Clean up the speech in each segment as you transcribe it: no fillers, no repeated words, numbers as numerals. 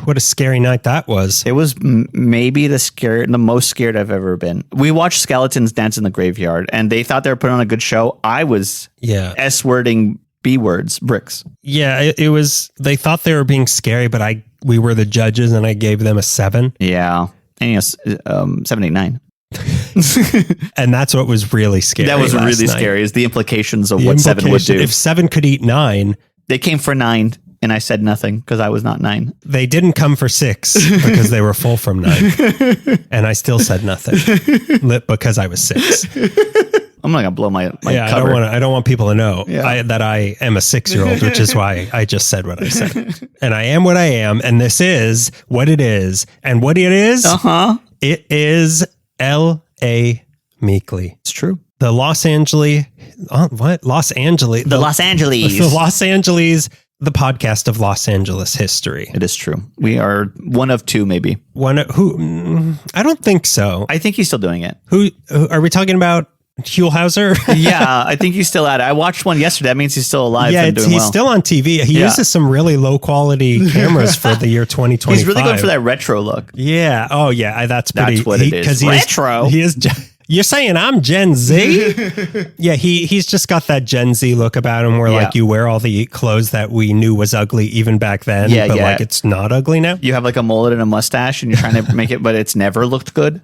what a scary night that was. It was maybe the most scared I've ever been. We watched skeletons dance in the graveyard, and they thought they were putting on a good show. I was S-wording B-words, bricks. Yeah, it was. They thought they were being scary, but we were the judges, and I gave them a 7. Yeah, and 7, 8, 9. And that's what was really scary. That was really scary. Is the implications of what 7 would do. If 7 could eat 9, they came for 9. And I said nothing because I was not 9. They didn't come for 6 because they were full from 9. And I still said nothing because I was 6. I'm not going to blow my cover. I don't want people to know that I am a 6-year-old, which is why I just said what I said. And I am what I am. And this is what it is. And what it is, it is L.A. Meekly. It's true. The Los Angeles. Los Angeles. The Los Angeles. The Los Angeles. The podcast of Los Angeles history. It is true. We are one of 2, maybe. Who? I don't think so. I think he's still doing it. Who are we talking about? Huelhauser? Yeah, I think he's still at it. I watched one yesterday. That means he's still alive. Yeah, he's still on TV. He uses some really low quality cameras for the year 2025. He's really going for that retro look. Yeah. Oh, yeah. That's what it is. Retro. He is. You're saying I'm Gen Z? Yeah, he's just got that Gen Z look about him where like you wear all the clothes that we knew was ugly even back then, but like it's not ugly now. You have like a mullet and a mustache and you're trying to make it, but it's never looked good.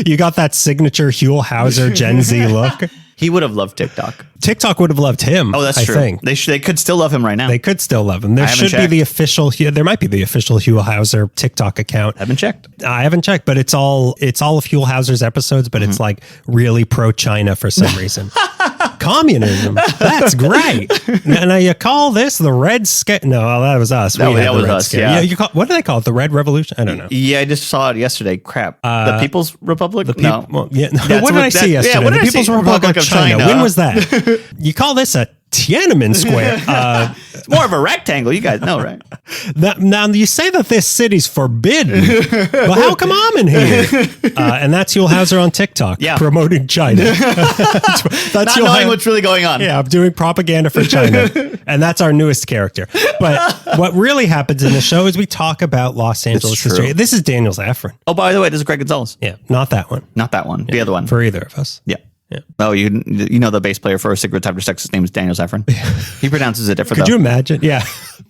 You got that signature Huelhauser Gen Z look. He would have loved TikTok. TikTok would have loved him. Oh, that's true. I think. They could still love him right now. They could still love him. There might be the official Huelhauser TikTok account. I haven't checked. I haven't checked, but it's all of Huelhauser's episodes, but it's like really pro-China for some reason. Communism. That's great. Now you call this the Red Scare? No, that was us. That was us. Yeah. What do they call it? The Red Revolution? I don't know. Yeah, I just saw it yesterday. Crap. The People's Republic? What did I see yesterday? What did the People's Republic of China. When was that? You call this a Tiananmen Square? It's more of a rectangle. You guys know, right? Now you say that this city's forbidden. Well, how come I'm in here? And that's Huelhauser on TikTok promoting China. that's not knowing what's really going on. Yeah, I'm doing propaganda for China. And that's our newest character. But what really happens in the show is we talk about Los Angeles history. This is Daniel Zaffron. Oh, by the way, this is Greg Gonzalez. Yeah, not that one. Not that one. The other one. For either of us. Yeah. Yeah. Oh, you know the bass player for Cigarettes After Sex. His name is Daniel Zaffron. He pronounces it different. Could you imagine? Yeah,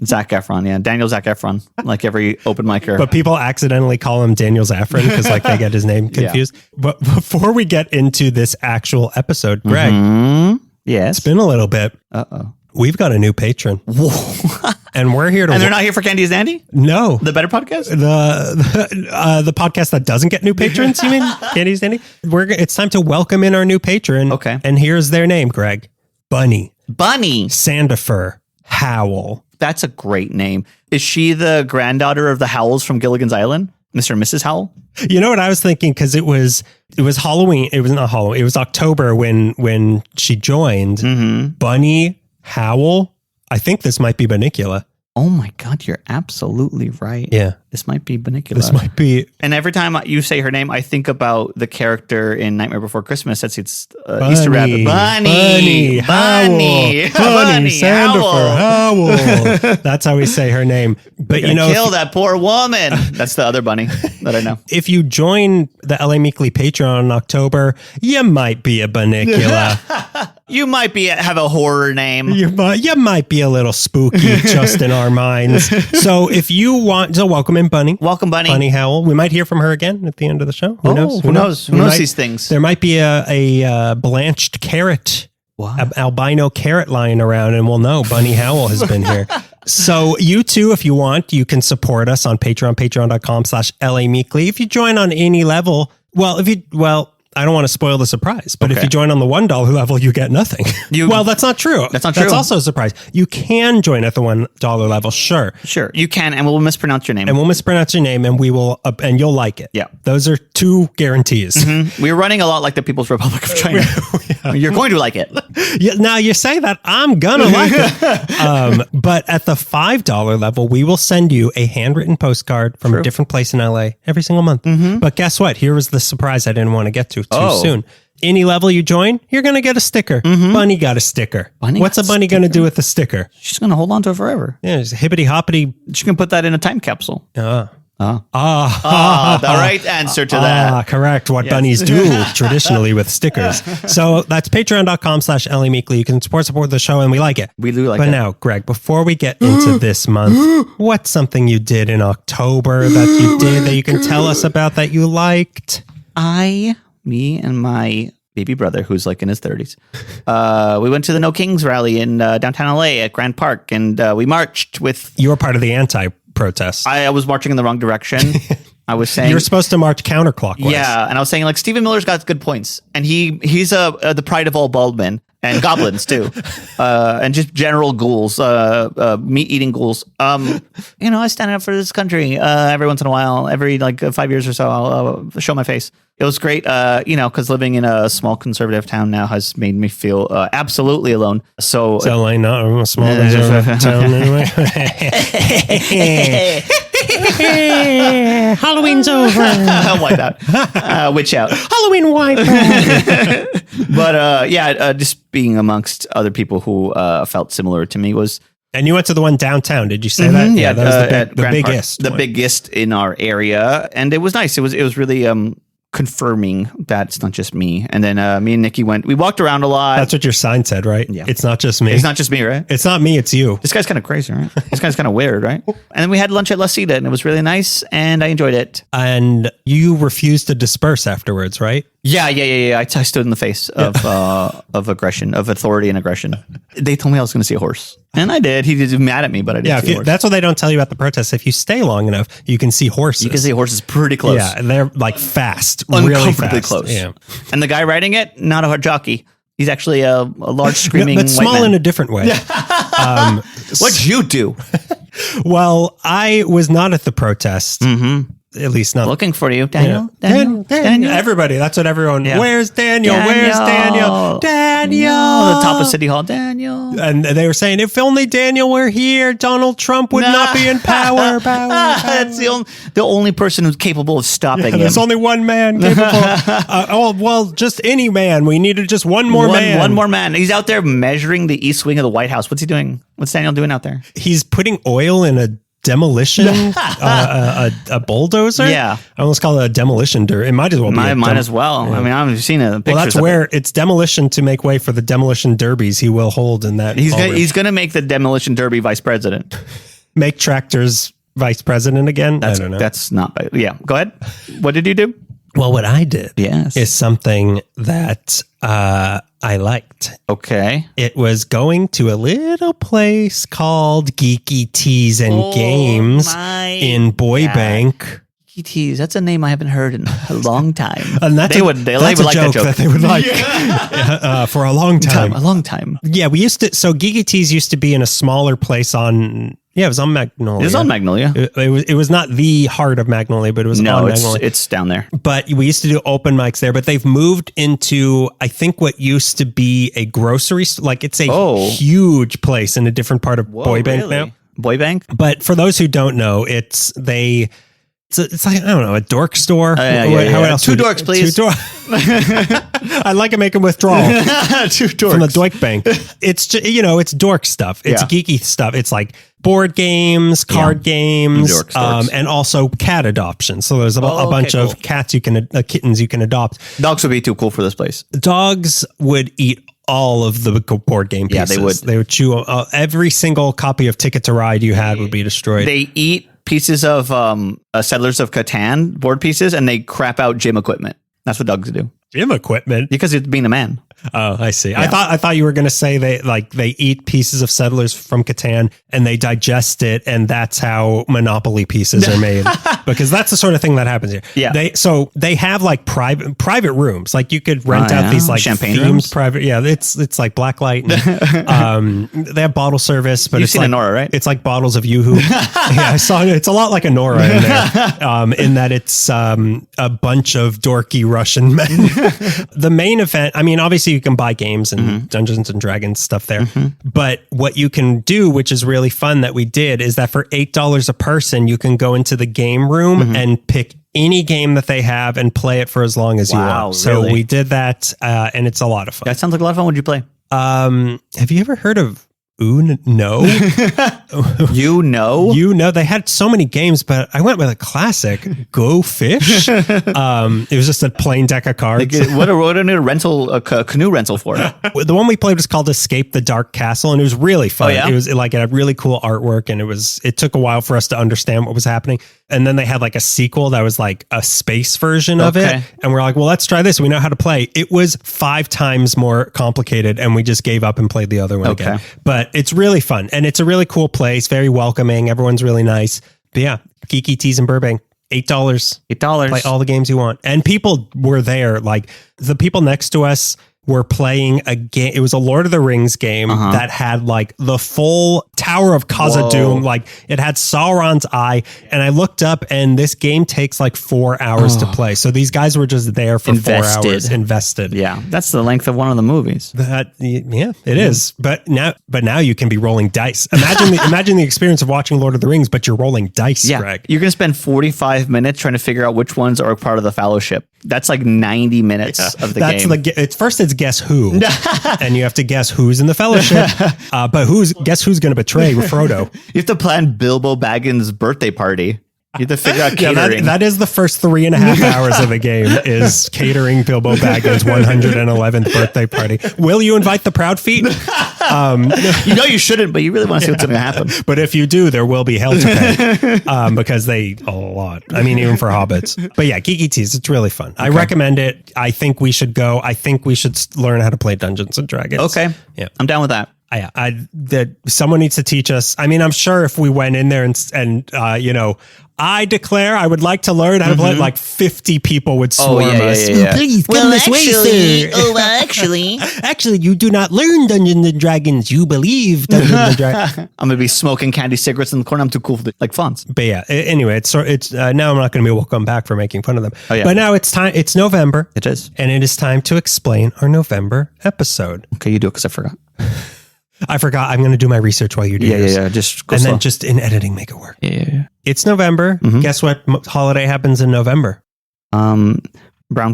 Zac Efron. Yeah, Daniel Zac Efron. Like every open micer. But people accidentally call him Daniel Zaffron because like they get his name confused. But before we get into this actual episode, Greg, yes, it's been a little bit. We've got a new patron. And we're here to... And they're not here for Candy is Dandy? No. The better podcast? The podcast that doesn't get new patrons, you mean? Candy is Dandy? It's time to welcome in our new patron. Okay. And here's their name, Greg. Bunny Sandifer Howell. That's a great name. Is she the granddaughter of the Howells from Gilligan's Island? Mr. and Mrs. Howell? You know what I was thinking? Because it was Halloween. It was not Halloween. It was October when she joined. Mm-hmm. Bunny Howell. I think this might be Bunnicula. Oh my God, you're absolutely right. Yeah. This might be Bunnicula. This might be. And every time you say her name, I think about the character in Nightmare Before Christmas. That's Easter Rabbit. Bunny Sandifer Howell. That's how we say her name. But you know, kill that poor woman. That's the other bunny that I know. If you join the LA Meekly Patreon in October, you might be a Bunnicula. You might have a horror name. You might be a little spooky just in our minds. So if you want to welcome in Bunny. Welcome, Bunny. Bunny Howell. We might hear from her again at the end of the show. Who knows? Who knows these things? There might be a blanched carrot, albino carrot lying around, and we'll know Bunny Howell has been here. So you too, if you want, you can support us on patreon.com/LA Meekly. If you join on any level, I don't want to spoil the surprise, but if you join on the $1 level, you get nothing. Well, that's not true. That's not true. That's also a surprise. You can join at the $1 level. Sure, you can, and we'll mispronounce your name. And we will, and you'll like it. Yeah, those are 2 guarantees. Mm-hmm. We're running a lot like the People's Republic of China. You're going to like it. Now you say that, I'm gonna like it. But at the $5 level, we will send you a handwritten postcard from a different place in LA every single month. Mm-hmm. But guess what? Here was the surprise I didn't want to get to too soon. Any level you join, you're going to get a sticker. Bunny got a sticker. What's a bunny going to do with the sticker? She's going to hold on to it forever. Yeah, it's hippity hoppity. She can put that in a time capsule. The right answer to that. Correct. What bunnies do traditionally with stickers. So that's patreon.com/LAMeekly. You can support the show, and we like it. We do like it. But now, Greg, before we get into this month, what's something you did in October that you can tell us about that you liked? Me and my baby brother, who's like in his 30s, we went to the No Kings rally in downtown LA at Grand Park, and we marched with... You were part of the anti-protest. I was marching in the wrong direction. I was saying... You're supposed to march counterclockwise. Yeah, and I was saying, like, Stephen Miller's got good points, and he's the pride of all bald men, and goblins, too, and just general ghouls, meat-eating ghouls. I stand up for this country every once in a while. Every, 5 years or so, I'll show my face. It was great, because living in a small conservative town now has made me feel absolutely alone. So, it's LA, not a small conservative town anyway. Halloween's over. Wipe out. Witch out. Halloween wipe out. But just being amongst other people who felt similar to me was... And you went to the one downtown, did you say that? Yeah, that was the biggest. The biggest in our area. And it was nice. It was really... confirming that it's not just me. And then me and Nikki we walked around a lot. That's what your sign said, right? Yeah. It's not just me. It's not just me, right? It's not me, it's you. This guy's kind of crazy, right? This guy's kind of weird, right? And then we had lunch at La Cita, and it was really nice, and I enjoyed it. And you refused to disperse afterwards, right? Yeah. I stood in the face of aggression, of authority and aggression. They told me I was going to see a horse. And I did. He was mad at me, but I did see a horse. That's what they don't tell you about the protests. If you stay long enough, you can see horses. You can see horses pretty close. Yeah, and they're fast. Uncomfortably really fast. close. Yeah. And the guy riding it, not a hard jockey. He's actually a large screaming but small white man. in a different way. What'd you do? Well, I was not at the protest. Mm-hmm. At least not looking for you, Daniel. Yeah. Daniel. Everybody. That's what everyone. Yeah. Where's Daniel? Where's Daniel? Daniel. The top of City Hall, Daniel. And they were saying, if only Daniel were here, Donald Trump would not be in power. That's the only person who's capable of stopping him. There's only one man capable. Just any man. We needed just one more man. One more man. He's out there measuring the east wing of the White House. What's he doing? What's Daniel doing out there? He's putting oil in a demolition, a bulldozer. Yeah, I almost call it a demolition derby. It might as well be. Might as well. Yeah. I mean, I've seen a picture. Well, that's where it's demolition to make way for the demolition derbies he will hold in that. He's going to make the demolition derby vice president. Make tractors vice president again. I don't know. That's not. Yeah, go ahead. What did you do? Well, what I did is something that I liked. Okay. It was going to a little place called Geeky Teas and Games in Boybank. Geeky Teas, that's a name I haven't heard in a long time. And that's a joke that they would like for a long time. A long time. Yeah, we used to. So Geeky Teas used to be in a smaller place on. Yeah, it was on Magnolia. It was on Magnolia. It was not the heart of Magnolia, but it was on Magnolia. It's down there. But we used to do open mics there, but they've moved into, I think, what used to be a grocery store. Like, it's a huge place in a different part of Boybank now. Boybank? But for those who don't know, it's like, I don't know, a dork store. How else? Two dorks, please. I'd like to make them withdrawal. Two dorks. From the Doik Bank. It's just, it's dork stuff. It's geeky stuff. It's like board games, card games, and also cat adoption. So there's a bunch of cats kittens you can adopt. Dogs would be too cool for this place. Dogs would eat all of the board game pieces. Yeah, they would. They would chew every single copy of Ticket to Ride you had would be destroyed. They eat pieces of Settlers of Catan board pieces, and they crap out gym equipment. That's what dogs do. Gym equipment? Because it's being a man. Oh, I see. Yeah. I thought you were going to say they eat pieces of Settlers from Catan and they digest it, and that's how Monopoly pieces are made. Because that's the sort of thing that happens here. Yeah. They have like private rooms. Like you could rent out these like champagne themed rooms? Private. Yeah, it's like blacklight. And, they have bottle service, but You've seen a Nora, right? It's like bottles of Yoo-Hoo. Yeah, I saw it. It's a lot like a Nora in there. In that it's a bunch of dorky Russian men. The main event. I mean, obviously you can buy games and Dungeons and Dragons stuff there. But what you can do, which is really fun that we did, is that for $8 a person, you can go into the game room and pick any game that they have and play it for as long as you want. So really? we did that, and it's a lot of fun. That sounds like a lot of fun. What'd you play? Have you ever heard of No? You know, they had so many games, but I went with a classic, Go Fish. It was just a plain deck of cards. What a canoe rental for? The one we played was called Escape the Dark Castle, and it was really fun. Oh, yeah? It was like a really cool artwork, and it took a while for us to understand what was happening. And then they had like a sequel that was like a space version of it. And we're like, well, let's try this. We know how to play. It was 5 times more complicated, and we just gave up and played the other one again. But it's really fun, and it's a really cool place, very welcoming. Everyone's really nice. But yeah, Geeky Teas in Burbank, $8. Play all the games you want. And people were there. Like the people next to us were playing a game. It was a Lord of the Rings game that had like the full Tower of Khazad-dûm. Like it had Sauron's eye. And I looked up, and this game takes like 4 hours to play. So these guys were just there for 4 hours invested. Yeah. That's the length of one of the movies. It is. But now you can be rolling dice. Imagine the experience of watching Lord of the Rings, but you're rolling dice, Greg. You're going to spend 45 minutes trying to figure out which ones are part of the Fellowship. That's like 90 minutes of the game. First it's guess who, and you have to guess who's in the Fellowship. But guess who's going to betray Frodo? You have to plan Bilbo Baggins' birthday party. You have to figure out catering. That is the first 3.5 hours of the game is catering Bilbo Baggins' 111th birthday party. Will you invite the Proud Feet? You know you shouldn't, but you really want to see what's going to happen. But if you do, there will be hell to pay because they eat a lot. I mean, even for hobbits. But yeah, Geeky Teas, it's really fun. I recommend it. I think we should go. I think we should learn how to play Dungeons and Dragons. Okay. Yeah. I'm down with that. Someone needs to teach us. I mean, I'm sure if we went in there and I declare I would like to learn how to play, like 50 people would swarm us. Yeah. Please come this way, sir. Actually, you do not learn Dungeons and Dragons. You believe Dungeons and Dragons. I'm going to be smoking candy cigarettes in the corner. I'm too cool for like fonts. But yeah, anyway, it's now I'm not going to be welcome back for making fun of them. Oh, yeah. But now it's time. It's November. It is. And it is time to explain our November episode. Okay, you do it because I forgot. I forgot. I'm going to do my research while you do yours. Yeah. Just go and slow. Then just in editing, make it work. Yeah. It's November. Mm-hmm. Guess what holiday happens in November? Brown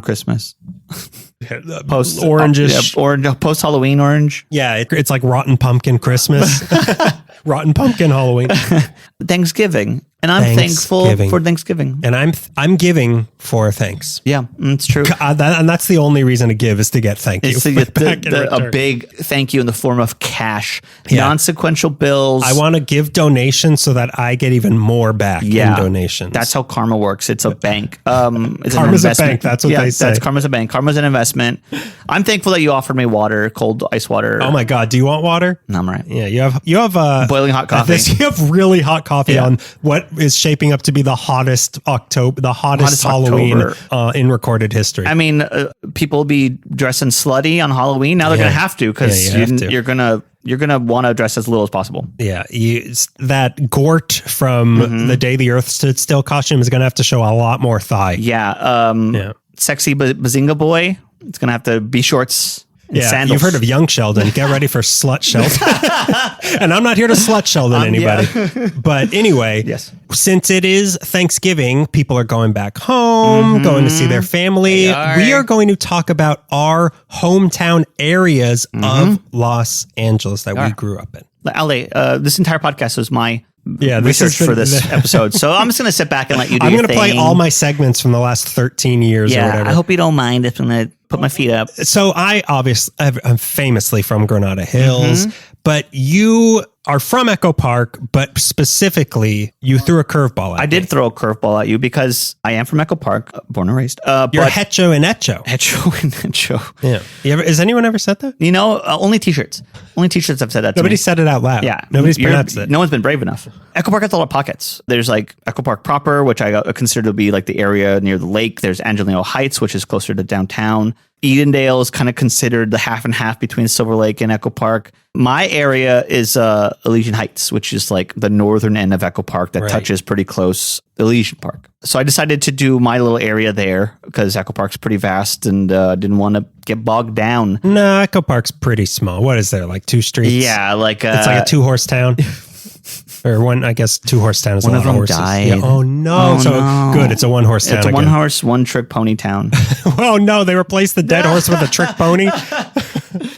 Christmas. Post orangish. Orange. Post Halloween orange. Yeah. It's like Rotten Pumpkin Christmas. Rotten Pumpkin Halloween. Thanksgiving. And I'm thankful for Thanksgiving. And I'm giving for thanks. Yeah, it's true. And that's the only reason to give is to get thank you. It's to get a big thank you in the form of cash. Yeah. Non-sequential bills. I want to give donations so that I get even more back in donations. That's how karma works. It's a bank. It's Karma's a bank. That's what they say. Karma's a bank. Karma's an investment. I'm thankful that you offered me water, cold ice water. Oh my God. Do you want water? No, I'm right. Yeah, you have boiling hot coffee. You have really hot coffee on what is shaping up to be the hottest Halloween in recorded history. I mean, people will be dressing slutty on Halloween. Now they're going to have to because you're gonna want to dress as little as possible. Yeah, that Gort from The Day the Earth Stood Still costume is gonna have to show a lot more thigh. Yeah. Sexy Bazinga boy. It's gonna have to be shorts. Sandals. You've heard of Young Sheldon. Get ready for Slut Sheldon. And I'm not here to slut Sheldon anybody. Yeah. But anyway, since it is Thanksgiving, people are going back home, going to see their family. We are going to talk about our hometown areas of Los Angeles that we grew up in. LA, this entire podcast was my research for this episode. So I'm just going to sit back and let you do I'm going to play all my segments from the last 13 years or whatever. I hope you don't mind if I'm going to put my feet up. So I'm famously from Granada Hills, but you are from Echo Park, but specifically you threw a curveball at me. I did throw a curveball at you because I am from Echo Park, born and raised. You're Hecho and Echo. Hecho and Echo. Yeah. Has anyone ever said that? Only t-shirts. Only t-shirts have said that Nobody to me. said it out loud. Yeah. Nobody's pronounced it. No one's been brave enough. Echo Park has a lot of pockets. There's like Echo Park proper, which I consider to be like the area near the lake. There's Angelino Heights, which is closer to downtown. Edendale is kind of considered the half and half between Silver Lake and Echo Park. My area is Elysian Heights, which is like the northern end of Echo Park that touches pretty close Elysian Park. So I decided to do my little area there because Echo Park's pretty vast and didn't want to get bogged down. No, Echo Park's pretty small. What is there, like 2 streets? Yeah, like it's like a 2-horse town. Or one, I guess 2-horse town is One a of lot of them horses. died. Yeah. Oh no! Good. It's a 1-horse town. It's a again. 1-horse, 1-trick pony town. Oh no! They replaced the dead horse with a trick pony.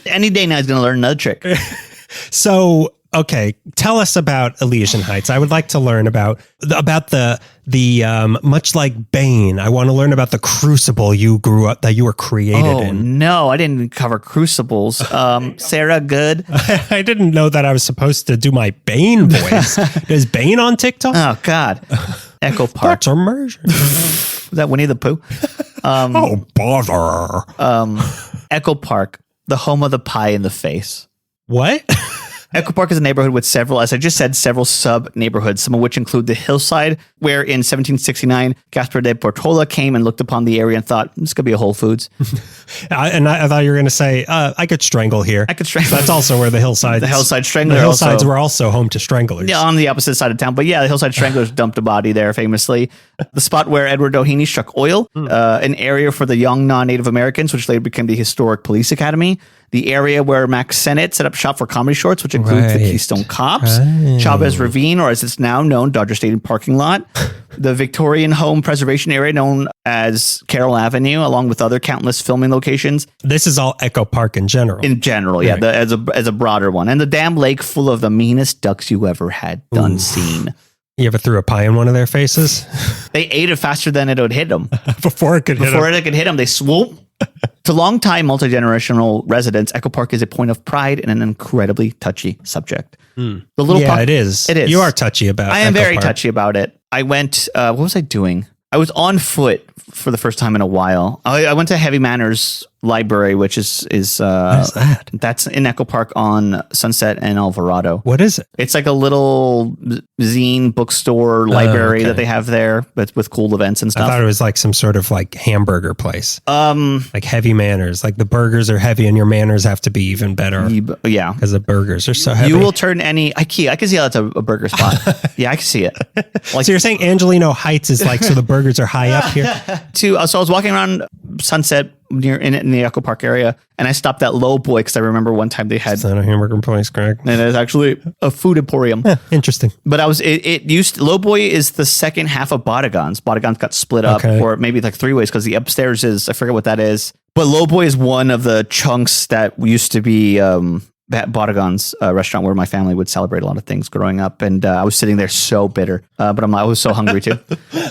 Any day now he's going to learn another trick. So, okay, tell us about Elysian Heights. I would like to learn about the much like Bane. I want to learn about the crucible you grew up that you were created in. No, I didn't cover crucibles. Sarah, good. I didn't know that I was supposed to do my Bane voice. Is Bane on TikTok? Oh God, Echo Park. That's immersion. Is that Winnie the Pooh? Oh bother. Echo Park, the home of the pie in the face. What? Echo Park is a neighborhood with several, as I just said, several sub-neighborhoods, some of which include the hillside, where in 1769, Gaspar de Portola came and looked upon the area and thought, this could be a Whole Foods. I thought you were going to say, I could strangle here. I could strangle. That's also where the hillsides. The Hillside Strangler. The hillsides were also home to stranglers. Yeah, on the opposite side of town. But yeah, the Hillside Stranglers dumped a body there famously. The spot where Edward Doheny struck oil, an area for the young non-Native Americans, which later became the Historic Police Academy. The area where Max Sennett set up shop for comedy shorts, which includes the Keystone Cops, Chavez Ravine, or as it's now known, Dodger Stadium parking lot, the Victorian home preservation area known as Carroll Avenue, along with other countless filming locations. This is all Echo Park in general. In general, yeah, as a broader one. And the damn lake full of the meanest ducks you ever had seen. You ever threw a pie in one of their faces? They ate it faster than it would hit them. Before it could hit them, they swoop. To long-time multi-generational residents, Echo Park is a point of pride and an incredibly touchy subject. The little it is. It is. You are touchy about it. I am very touchy about it. I went, what was I doing? I was on foot for the first time in a while. I went to Heavy Manners Library, which is what is that? That's in Echo Park on Sunset and Alvarado. What is it? It's like a little zine bookstore library that they have there, but with cool events and stuff. I thought it was like some sort of like hamburger place. Like Heavy Manners. Like the burgers are heavy and your manners have to be even better. Yeah. Because the burgers are so heavy. You will turn any I can see how that's a burger spot. Yeah, I can see it. Like, so you're saying Angelino Heights is like, so the burgers are high up here? So I was walking around Sunset near in the Echo Park area, and I stopped at Low Boy because I remember one time they had. It's not a hamburger place, Greg. And it's actually a food emporium. Interesting. But Low Boy is the second half of Bodegon's. Bodegon's got split up, or maybe like 3 ways because the upstairs is, I forget what that is. But Low Boy is one of the chunks that used to be Bodegon's restaurant where my family would celebrate a lot of things growing up. And I was sitting there so bitter, but I was so hungry too.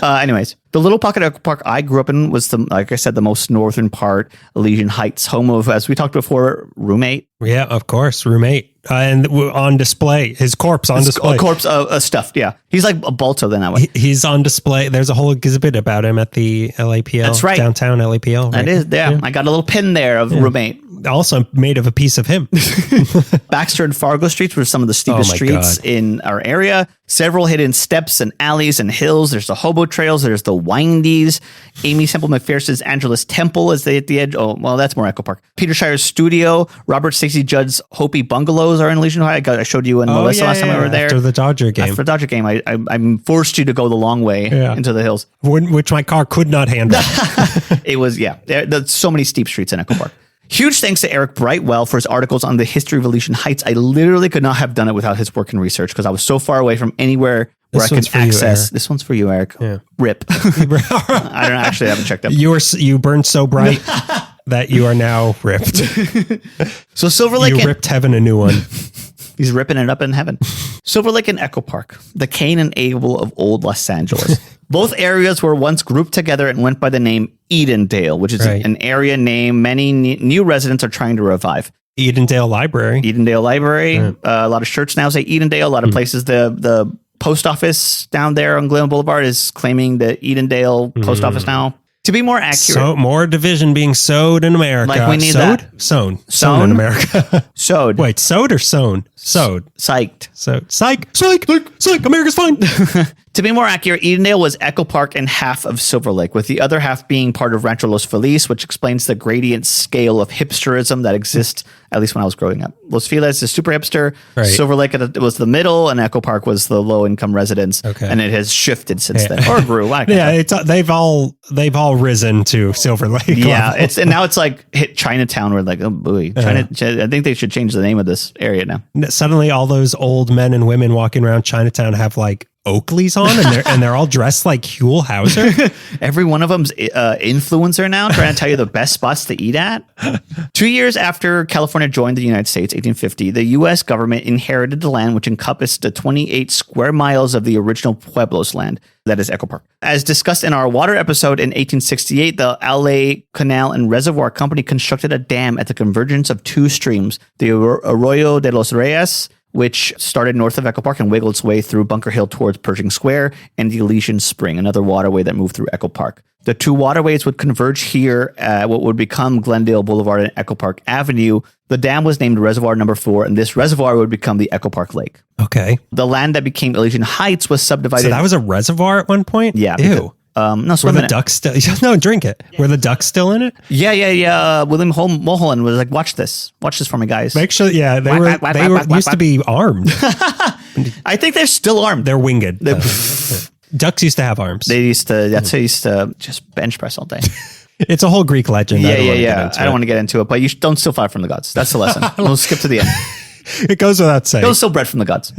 Anyways, the little pocket of Echo Park I grew up in was like I said, the most northern part, Elysian Heights, home of, as we talked before, Roommate. Yeah, of course, Roommate. And on display, his corpse on display. Corpse stuffed, yeah. He's like a Balto then that way. He's on display. There's a whole exhibit about him at the LAPL. That's right. Downtown LAPL. Right? That is, yeah. I got a little pin there of Roommate. Also made of a piece of him. Baxter and Fargo streets were some of the steepest streets in our area. Several hidden steps and alleys and hills. There's the hobo trails. There's the windies. Amy Semple McPherson's Angelus Temple is at the edge. Oh, well, that's more Echo Park. Peter Shire's studio. Robert Stacey Judd's Hopi bungalows are in Elysian Heights. I showed you and Melissa last time we were there. After the Dodger game. After the Dodger game, I'm forced you to go the long way into the hills. Which my car could not handle. It was, there's so many steep streets in Echo Park. Huge thanks to Eric Brightwell for his articles on the history of Elysian Heights. I literally could not have done it without his work and research because I was so far away from anywhere where I could access. This one's for you, Eric. Yeah. Rip. I haven't checked up. You burned so bright that you are now ripped. So Silver Lake. You ripped heaven a new one. He's ripping it up in heaven. Silver Lake and Echo Park, the Cain and Abel of old Los Angeles. Both areas were once grouped together and went by the name Edendale, which is an area name many new residents are trying to revive. Edendale Library. A lot of shirts now say Edendale. A lot of places, the post office down there on Glen Boulevard is claiming the Edendale post office now. To be more accurate. So more division being sowed in America. Like we need that. Sown in America. Sowed. Wait, sowed or sown? Sowed. Psyched. So psych. America's fine. To be more accurate, Edendale was Echo Park and half of Silver Lake, with the other half being part of Rancho Los Feliz, which explains the gradient scale of hipsterism that exists, at least when I was growing up. Los Feliz is super hipster. Right. Silver Lake was the middle, and Echo Park was the low-income residents. Okay. And it has shifted since then, or grew. They've all risen to Silver Lake. Yeah, and now it's like hit Chinatown. We're like, oh boy, I think they should change the name of this area now. Suddenly, all those old men and women walking around Chinatown have like Oakleys on, and they're all dressed like Huell Hauser. Every one of them's influencer now, trying to tell you the best spots to eat at. 2 years after California joined the United States, 1850, the U.S. government inherited the land, which encompassed the 28 square miles of the original Pueblos land. That is Echo Park. As discussed in our water episode in 1868, the LA Canal and Reservoir Company constructed a dam at the convergence of two streams, the Arroyo de los Reyes, which started north of Echo Park and wiggled its way through Bunker Hill towards Pershing Square, and the Elysian Spring, another waterway that moved through Echo Park. The two waterways would converge here at what would become Glendale Boulevard and Echo Park Avenue. The dam was named Reservoir Number 4, and this reservoir would become the Echo Park Lake. Okay. The land that became Elysian Heights was subdivided. So that was a reservoir at one point? Yeah. Ew. No, were the ducks still? No, drink it. Were the ducks still in it? Yeah. William Mulholland was like, "Watch this for me, guys." Make sure. Yeah, they used to be armed. I think they're still armed. They're winged. Ducks used to have arms. They used to. That's they used to just bench press all day. It's a whole Greek legend. Yeah. I don't want to get into it, but you don't steal fire from the gods. That's the lesson. We'll skip to the end. It goes without saying. Don't steal bread from the gods.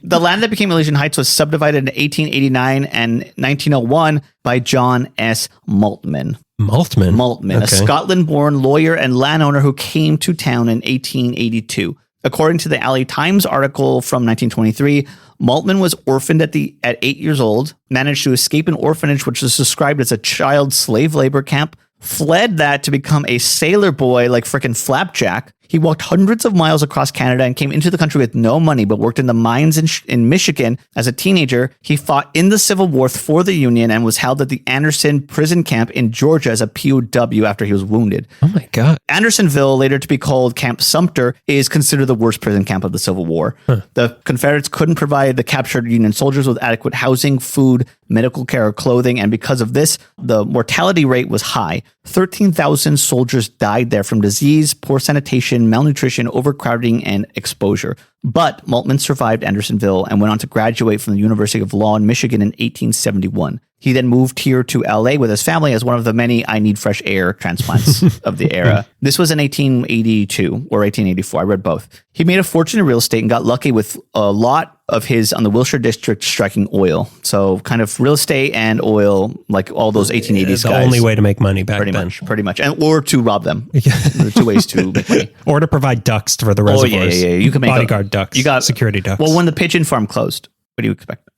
The land that became Elysian Heights was subdivided in 1889 and 1901 by John S. Maltman. Maltman, a Scotland-born lawyer and landowner who came to town in 1882. According to the LA Times article from 1923, Maltman was orphaned at 8 years old, managed to escape an orphanage which was described as a child slave labor camp, fled that to become a sailor boy like frickin' Flapjack. He walked hundreds of miles across Canada and came into the country with no money, but worked in the mines in Michigan. As a teenager, he fought in the Civil War for the Union and was held at the Anderson prison camp in Georgia as a POW after he was wounded. Oh my God. Andersonville, later to be called Camp Sumter, is considered the worst prison camp of the Civil War. Huh. The Confederates couldn't provide the captured Union soldiers with adequate housing, food, medical care, or clothing, and because of this, the mortality rate was high. 13,000 soldiers died there from disease, poor sanitation, malnutrition, overcrowding, and exposure. But Maltman survived Andersonville and went on to graduate from the University of Law in Michigan in 1871. He then moved here to LA with his family as one of the many I need fresh air transplants of the era. This was in 1882 or 1884. I read both. He made a fortune in real estate and got lucky with a lot of his on the Wilshire district striking oil. So kind of real estate and oil, like all those 1880s guys. The only way to make money back then. Pretty much. And or to rob them. The two ways to make money. Or to provide ducks for the reservoirs. Yeah. You can make bodyguard ducks. You got security ducks. Well, when the pigeon farm closed, what do you expect?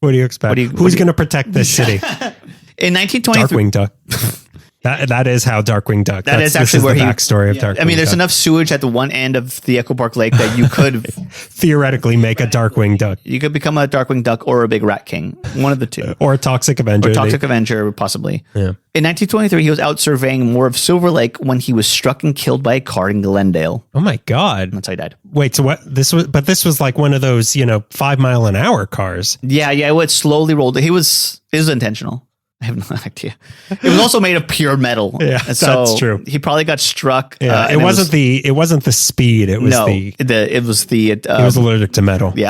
Who's going to protect this city? In 1923, Darkwing Duck. That is how Darkwing Duck. That's actually where the backstory of Darkwing. I mean, there's enough sewage at the one end of the Echo Park Lake that you could theoretically make a Darkwing Duck. You could become a Darkwing Duck or a big rat king, one of the two, or a Toxic Avenger. Possibly. Yeah. In 1923, he was out surveying more of Silver Lake when he was struck and killed by a car in Glendale. Oh my God! That's how he died. Wait, so what? This was like one of those 5 mile an hour cars. Yeah. It slowly rolled. It was intentional. I have no idea. It was also made of pure metal. Yeah, that's true. He probably got struck. Yeah, it wasn't the speed. It was he was allergic to metal. Yeah.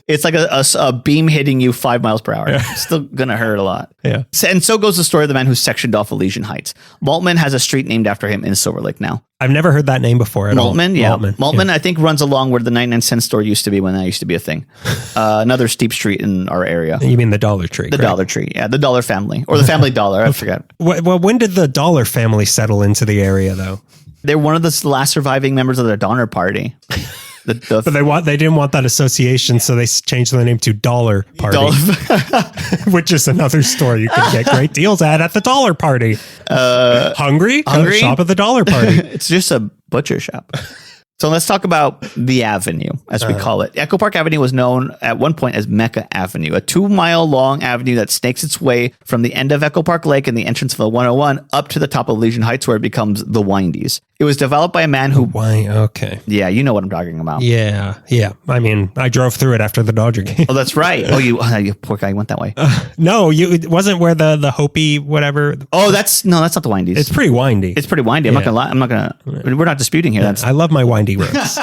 It's like a beam hitting you 5 miles per hour. It's still going to hurt a lot. Yeah. And so goes the story of the man who sectioned off Elysian Heights. Maltman has a street named after him in Silver Lake now. I've never heard that name before at all. Maltman, I think, runs along where the 99-cent store used to be when that used to be a thing. Another steep street in our area. You mean the Dollar Tree? Dollar Tree, yeah. The Dollar Family. Or the Family Dollar, I forget. Well, when did the Dollar family settle into the area, though? They're one of the last surviving members of the Donner Party. But they didn't want that association, so they changed the name to Dollar Party, which is another store you can get great deals at the Dollar Party. Hungry? Shop at the Dollar Party. It's just a butcher shop. So let's talk about the avenue, as we call it. Echo Park Avenue was known at one point as Mecca Avenue, a 2-mile-long avenue that snakes its way from the end of Echo Park Lake and the entrance of the 101 up to the top of Elysian Heights, where it becomes the Windies. It was developed by a man who... Why? Okay. Yeah, you know what I'm talking about. Yeah. I mean, I drove through it after the Dodger game. Oh, that's right. Oh, you poor guy, you went that way. No, it wasn't where the Hopi whatever. Oh, that's not the windies. It's pretty windy. It's pretty windy. I'm not gonna lie. We're not disputing here. I love my windy roads.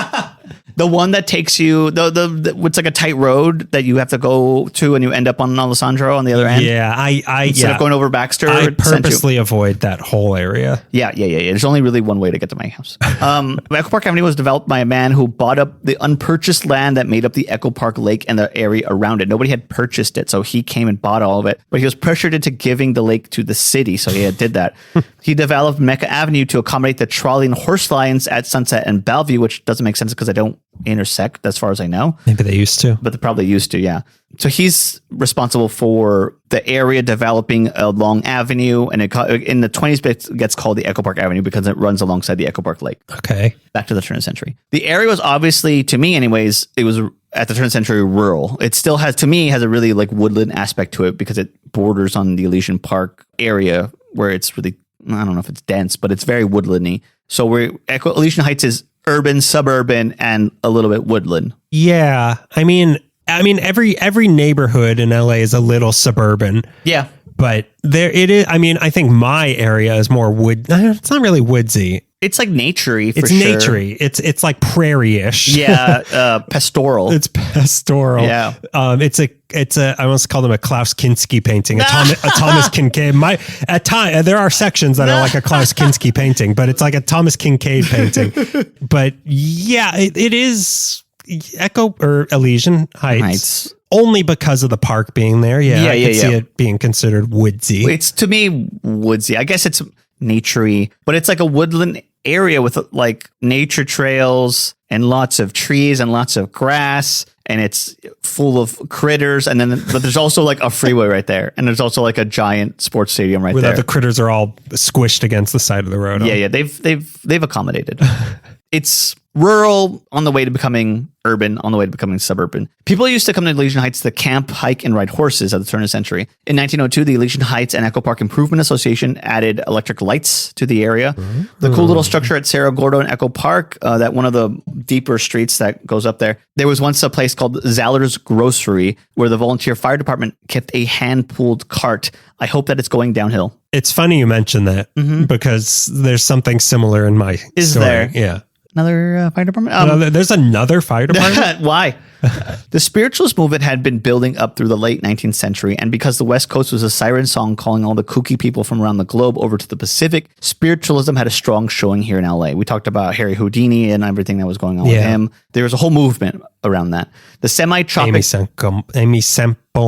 The one that takes you, it's like a tight road that you have to go to, and you end up on Alessandro on the other end. Yeah, instead of going over Baxter. I purposely avoid that whole area. Yeah. There's only really one way to get to my house. Echo Park Avenue was developed by a man who bought up the unpurchased land that made up the Echo Park Lake and the area around it. Nobody had purchased it, so he came and bought all of it. But he was pressured into giving the lake to the city, so he did that. He developed Mecca Avenue to accommodate the trolley and horse lines at Sunset and Bellevue, which doesn't make sense because I don't intersect as far as I know. Maybe they used to. But they probably used to, yeah. So he's responsible for the area developing a long avenue, and in the 20s it gets called the Echo Park Avenue because it runs alongside the Echo Park Lake. Okay. Back to the turn of the century. The area was obviously, to me anyways, it was at the turn of the century rural. It still has a really like woodland aspect to it because it borders on the Elysian Park area where it's really, I don't know if it's dense, but it's very woodlandy. So Elysian Heights is urban, suburban, and a little bit woodland. Yeah. I mean, every neighborhood in LA is a little suburban. Yeah. But there it is. I mean, I think my area is more wood. It's not really woodsy. It's like naturey. It's naturey. It's like prairie-ish. Yeah. Pastoral. It's pastoral. Yeah. It's a. I almost call them a Klaus Kinski painting. A Thomas Kincaid. There are sections that are like a Klaus Kinski painting, but it's like a Thomas Kincaid painting. But yeah, it is Echo or Elysian Heights. Only because of the park being there. Yeah, I could see it being considered woodsy. It's, to me, woodsy. I guess it's naturey, but it's like a woodland area with like nature trails and lots of trees and lots of grass, and it's full of critters. And then, but there's also like a freeway right there, and there's also like a giant sports stadium right there. The critters are all squished against the side of the road. Yeah, they've accommodated. It's rural on the way to becoming urban, on the way to becoming suburban. People used to come to Elysian Heights to camp, hike, and ride horses at the turn of the century. In 1902, the Elysian Heights and Echo Park Improvement Association added electric lights to the area. Mm-hmm. The cool little structure at Cerro Gordo and Echo Park, that one of the deeper streets that goes up there. There was once a place called Zaller's Grocery where the volunteer fire department kept a hand-pulled cart. I hope that it's going downhill. It's funny you mention that because there's something similar in my story. There? Yeah. Another fire department? There's another fire department? Why? The spiritualist movement had been building up through the late 19th century, and because the West Coast was a siren song calling all the kooky people from around the globe over to the Pacific, spiritualism had a strong showing here in LA. We talked about Harry Houdini and everything that was going on with him. There was a whole movement around that. The semi-tropic... Amy Semple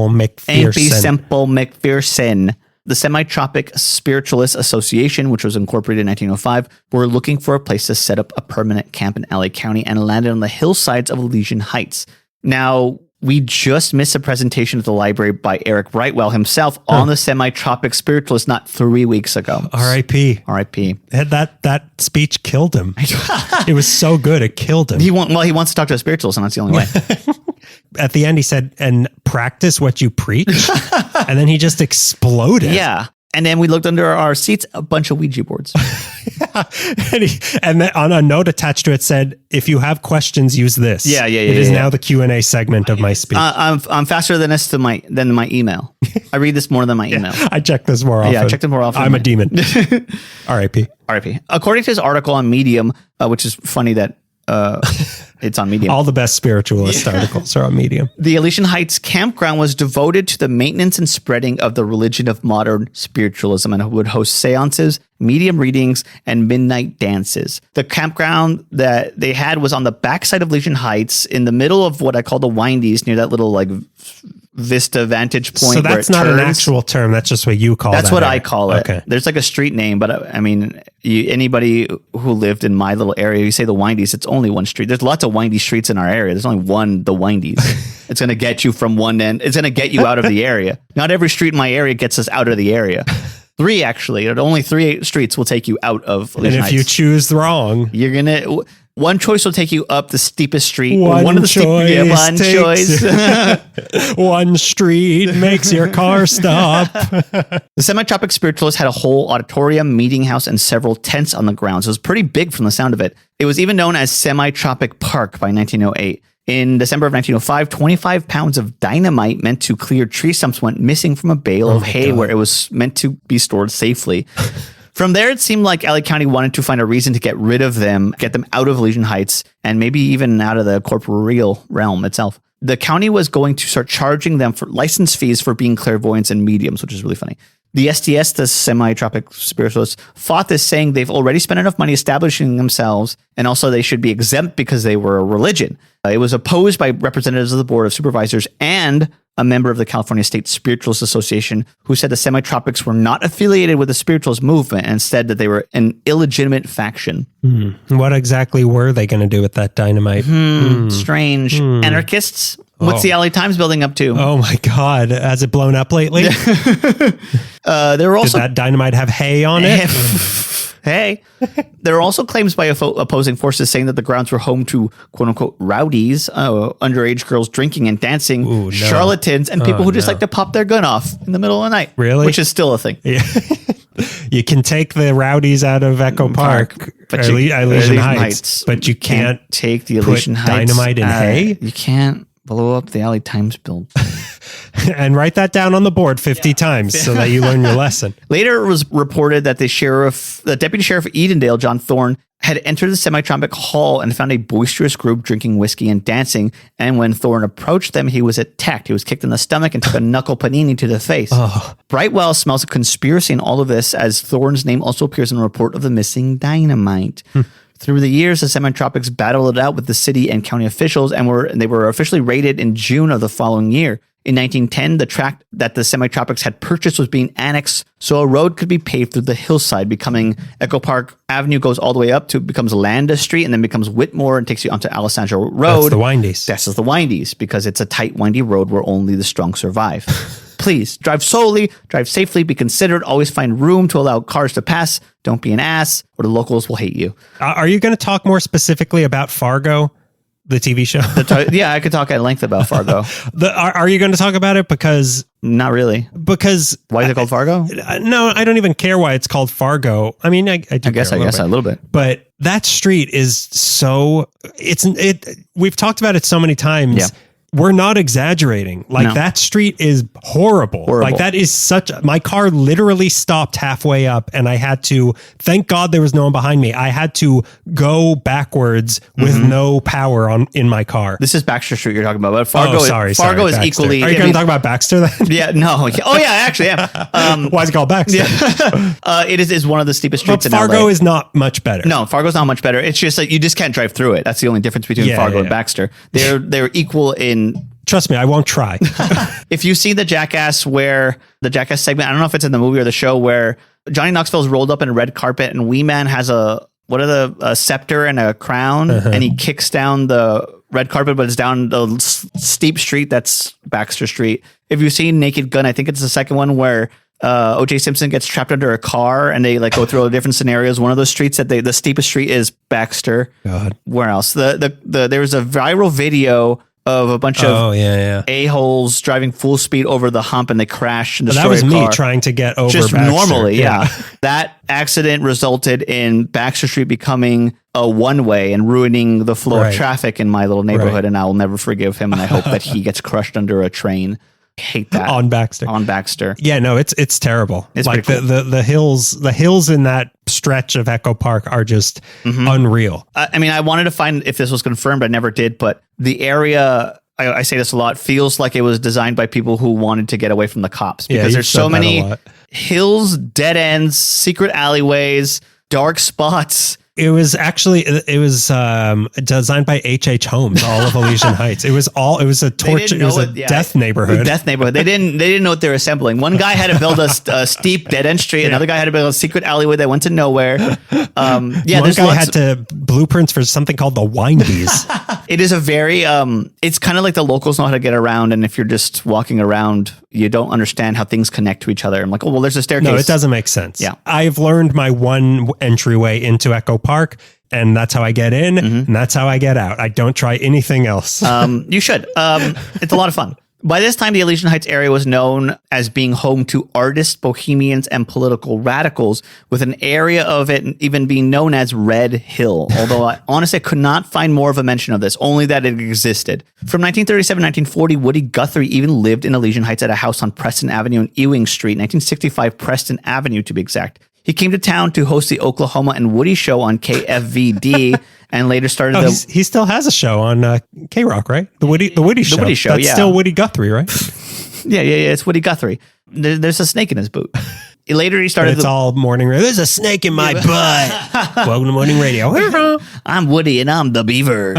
McPherson. The Semi-Tropic Spiritualist Association, which was incorporated in 1905, were looking for a place to set up a permanent camp in LA County and landed on the hillsides of Elysian Heights. Now, we just missed a presentation at the library by Eric Brightwell himself on the Semi-Tropic Spiritualist not 3 weeks ago. R.I.P. R.I.P. That speech killed him. It was so good, it killed him. He wants to talk to a spiritualist, and that's the only way. At the end, he said, and practice what you preach. And then he just exploded. Yeah. And then we looked under our seats, a bunch of Ouija boards. And then on a note attached to it said, if you have questions, use this. Yeah. It is now the Q&A segment of my speech. I'm faster than this than my email. I read this more than my email. I check this more often. Yeah, I check it more often. I'm a demon. R.I.P. R.I.P. According to his article on Medium, which is funny that it's on Medium. All the best spiritualist articles are on Medium. The Elysian Heights campground was devoted to the maintenance and spreading of the religion of modern spiritualism and would host seances, medium readings, and midnight dances. The campground that they had was on the backside of Elysian Heights in the middle of what I call the Windies, near that little like vista vantage point. So that's not an actual term. That's just what you call it. That's what I call it. Okay. There's like a street name, but I mean, anybody who lived in my little area, you say the Windies, it's only one street. There's lots of windy streets in our area. There's only one, the Windies. It's going to get you from one end. It's going to get you out of the area. Not every street in my area gets us out of the area. 3 actually. Only 3 streets will take you out of Elysian Heights. And if you choose wrong, you're going to... One choice will take you up the steepest street. One of the choice. One street makes your car stop. The semi-tropic spiritualists had a whole auditorium, meeting house, and several tents on the grounds. It was pretty big from the sound of it. It was even known as Semi-Tropic Park by 1908. In December of 1905, 25 pounds of dynamite meant to clear tree stumps went missing from a bale of hay where it was meant to be stored safely. From there, it seemed like LA County wanted to find a reason to get rid of them, get them out of Elysian Heights, and maybe even out of the corporeal realm itself. The county was going to start charging them for license fees for being clairvoyants and mediums, which is really funny. The SDS, the semi-tropic spiritualists, fought this, saying they've already spent enough money establishing themselves, and also they should be exempt because they were a religion. It was opposed by representatives of the Board of Supervisors and a member of the California State Spiritualist Association, who said the semi-tropics were not affiliated with the spiritualist movement, and instead that they were an illegitimate faction. What exactly were they going to do with that dynamite? Strange. Anarchists? What's the LA Times building up to? Oh my God. Has it blown up lately? There were also... Did that dynamite have hay on it? Hey, there are also claims by opposing forces saying that the grounds were home to quote unquote rowdies, underage girls drinking and dancing, charlatans, and people who just like to pop their gun off in the middle of the night. Really? Which is still a thing. Yeah. You can take the rowdies out of Echo Park, Elysian Heights, but you can't take the Elysian Heights dynamite in hay. You can't blow up the LA Times building. And write that down on the board 50 times so that you learn your lesson. Later, it was reported that the deputy sheriff of Edendale, John Thorne, had entered the semi-tropic hall and found a boisterous group drinking whiskey and dancing. And when Thorne approached them, he was attacked. He was kicked in the stomach and took a knuckle panini to the face. Brightwell smells a conspiracy in all of this, as Thorne's name also appears in a report of the missing dynamite. Through the years, the semi-tropics battled it out with the city and county officials, and they were officially raided in June of the following year. In 1910, the tract that the semi-tropics had purchased was being annexed, so a road could be paved through the hillside, becoming Echo Park Avenue goes all the way up to becomes Landa Street and then becomes Whitmore and takes you onto Alessandro Road. That's the windies. That's the windies, because it's a tight, windy road where only the strong survive. Please, drive slowly, drive safely, be considerate, always find room to allow cars to pass. Don't be an ass, or the locals will hate you. Are you going to talk more specifically about Fargo? The TV show? Yeah, I could talk at length about Fargo. Are you going to talk about it? Because... Not really. Because... Why is it called Fargo? No, I don't even care why it's called Fargo. I mean, I guess a little bit. But that street is so... We've talked about it so many times. Yeah. We're not exaggerating. Like, that street is horrible. Like, that is my car literally stopped halfway up, and I had to, thank God there was no one behind me. I had to go backwards with no power in my car. This is Baxter Street you're talking about. But Fargo is equally... Are you going to talk about Baxter then? Yeah, no. Oh, yeah, actually, yeah. Why is it called Baxter? Yeah. It is one of the steepest streets in LA. Fargo is not much better. No, Fargo's not much better. It's just that you just can't drive through it. That's the only difference between Fargo and Baxter. They're equal in... Trust me, I won't try. If you see the Jackass segment, I don't know if it's in the movie or the show, where Johnny Knoxville's rolled up in a red carpet and Wee Man has a scepter and a crown, and he kicks down the red carpet, but it's down the steep street. That's Baxter Street. If you've seen Naked Gun, I think it's the second one where O.J. Simpson gets trapped under a car and they go through all the different scenarios. One of those streets the steepest street is Baxter. God. Where else? There was a viral video of a bunch of a-holes driving full speed over the hump, and they crash and destroy that was a car. Me trying to get over just Baxter. Normally, yeah. That accident resulted in Baxter Street becoming a one-way and ruining the flow of traffic in my little neighborhood, and I will never forgive him, and I hope that he gets crushed under a train. Hate that. On Baxter. Yeah, no, it's terrible. It's like cool. the hills in that stretch of Echo Park are just unreal. I mean, I wanted to find if this was confirmed. I never did, but the area, I say this a lot, feels like it was designed by people who wanted to get away from the cops, because there's so many hills, dead ends, secret alleyways, dark spots. It was designed by H.H. Holmes, all of Elysian Heights. It was a torture. It was a death neighborhood. They didn't know what they were assembling. One guy had to build a steep dead end street. Another guy had to build a secret alleyway that went to nowhere. One guy had to blueprints for something called the windies. It is a very, it's kind of like the locals know how to get around. And if you're just walking around, you don't understand how things connect to each other. I'm like, oh, well, there's a staircase. No, it doesn't make sense. Yeah. I've learned my one entryway into Echo Park, and that's how I get in, and that's how I get out. I don't try anything else. You should. It's a lot of fun. By this time, the Elysian Heights area was known as being home to artists, bohemians, and political radicals, with an area of it even being known as Red Hill. Although I honestly could not find more of a mention of this, only that it existed. From 1937 to 1940, Woody Guthrie even lived in Elysian Heights at a house on Preston Avenue and Ewing Street, 1965 Preston Avenue to be exact. He came to town to host the Oklahoma and Woody show on KFVD, and later started he still has a show on K-Rock, right? The Woody show. The Woody show, That's still Woody Guthrie, right? Yeah. It's Woody Guthrie. There's a snake in his boot. Later, he started. It's all morning radio. There's a snake in my butt. Welcome to morning radio. I'm Woody, and I'm the beaver.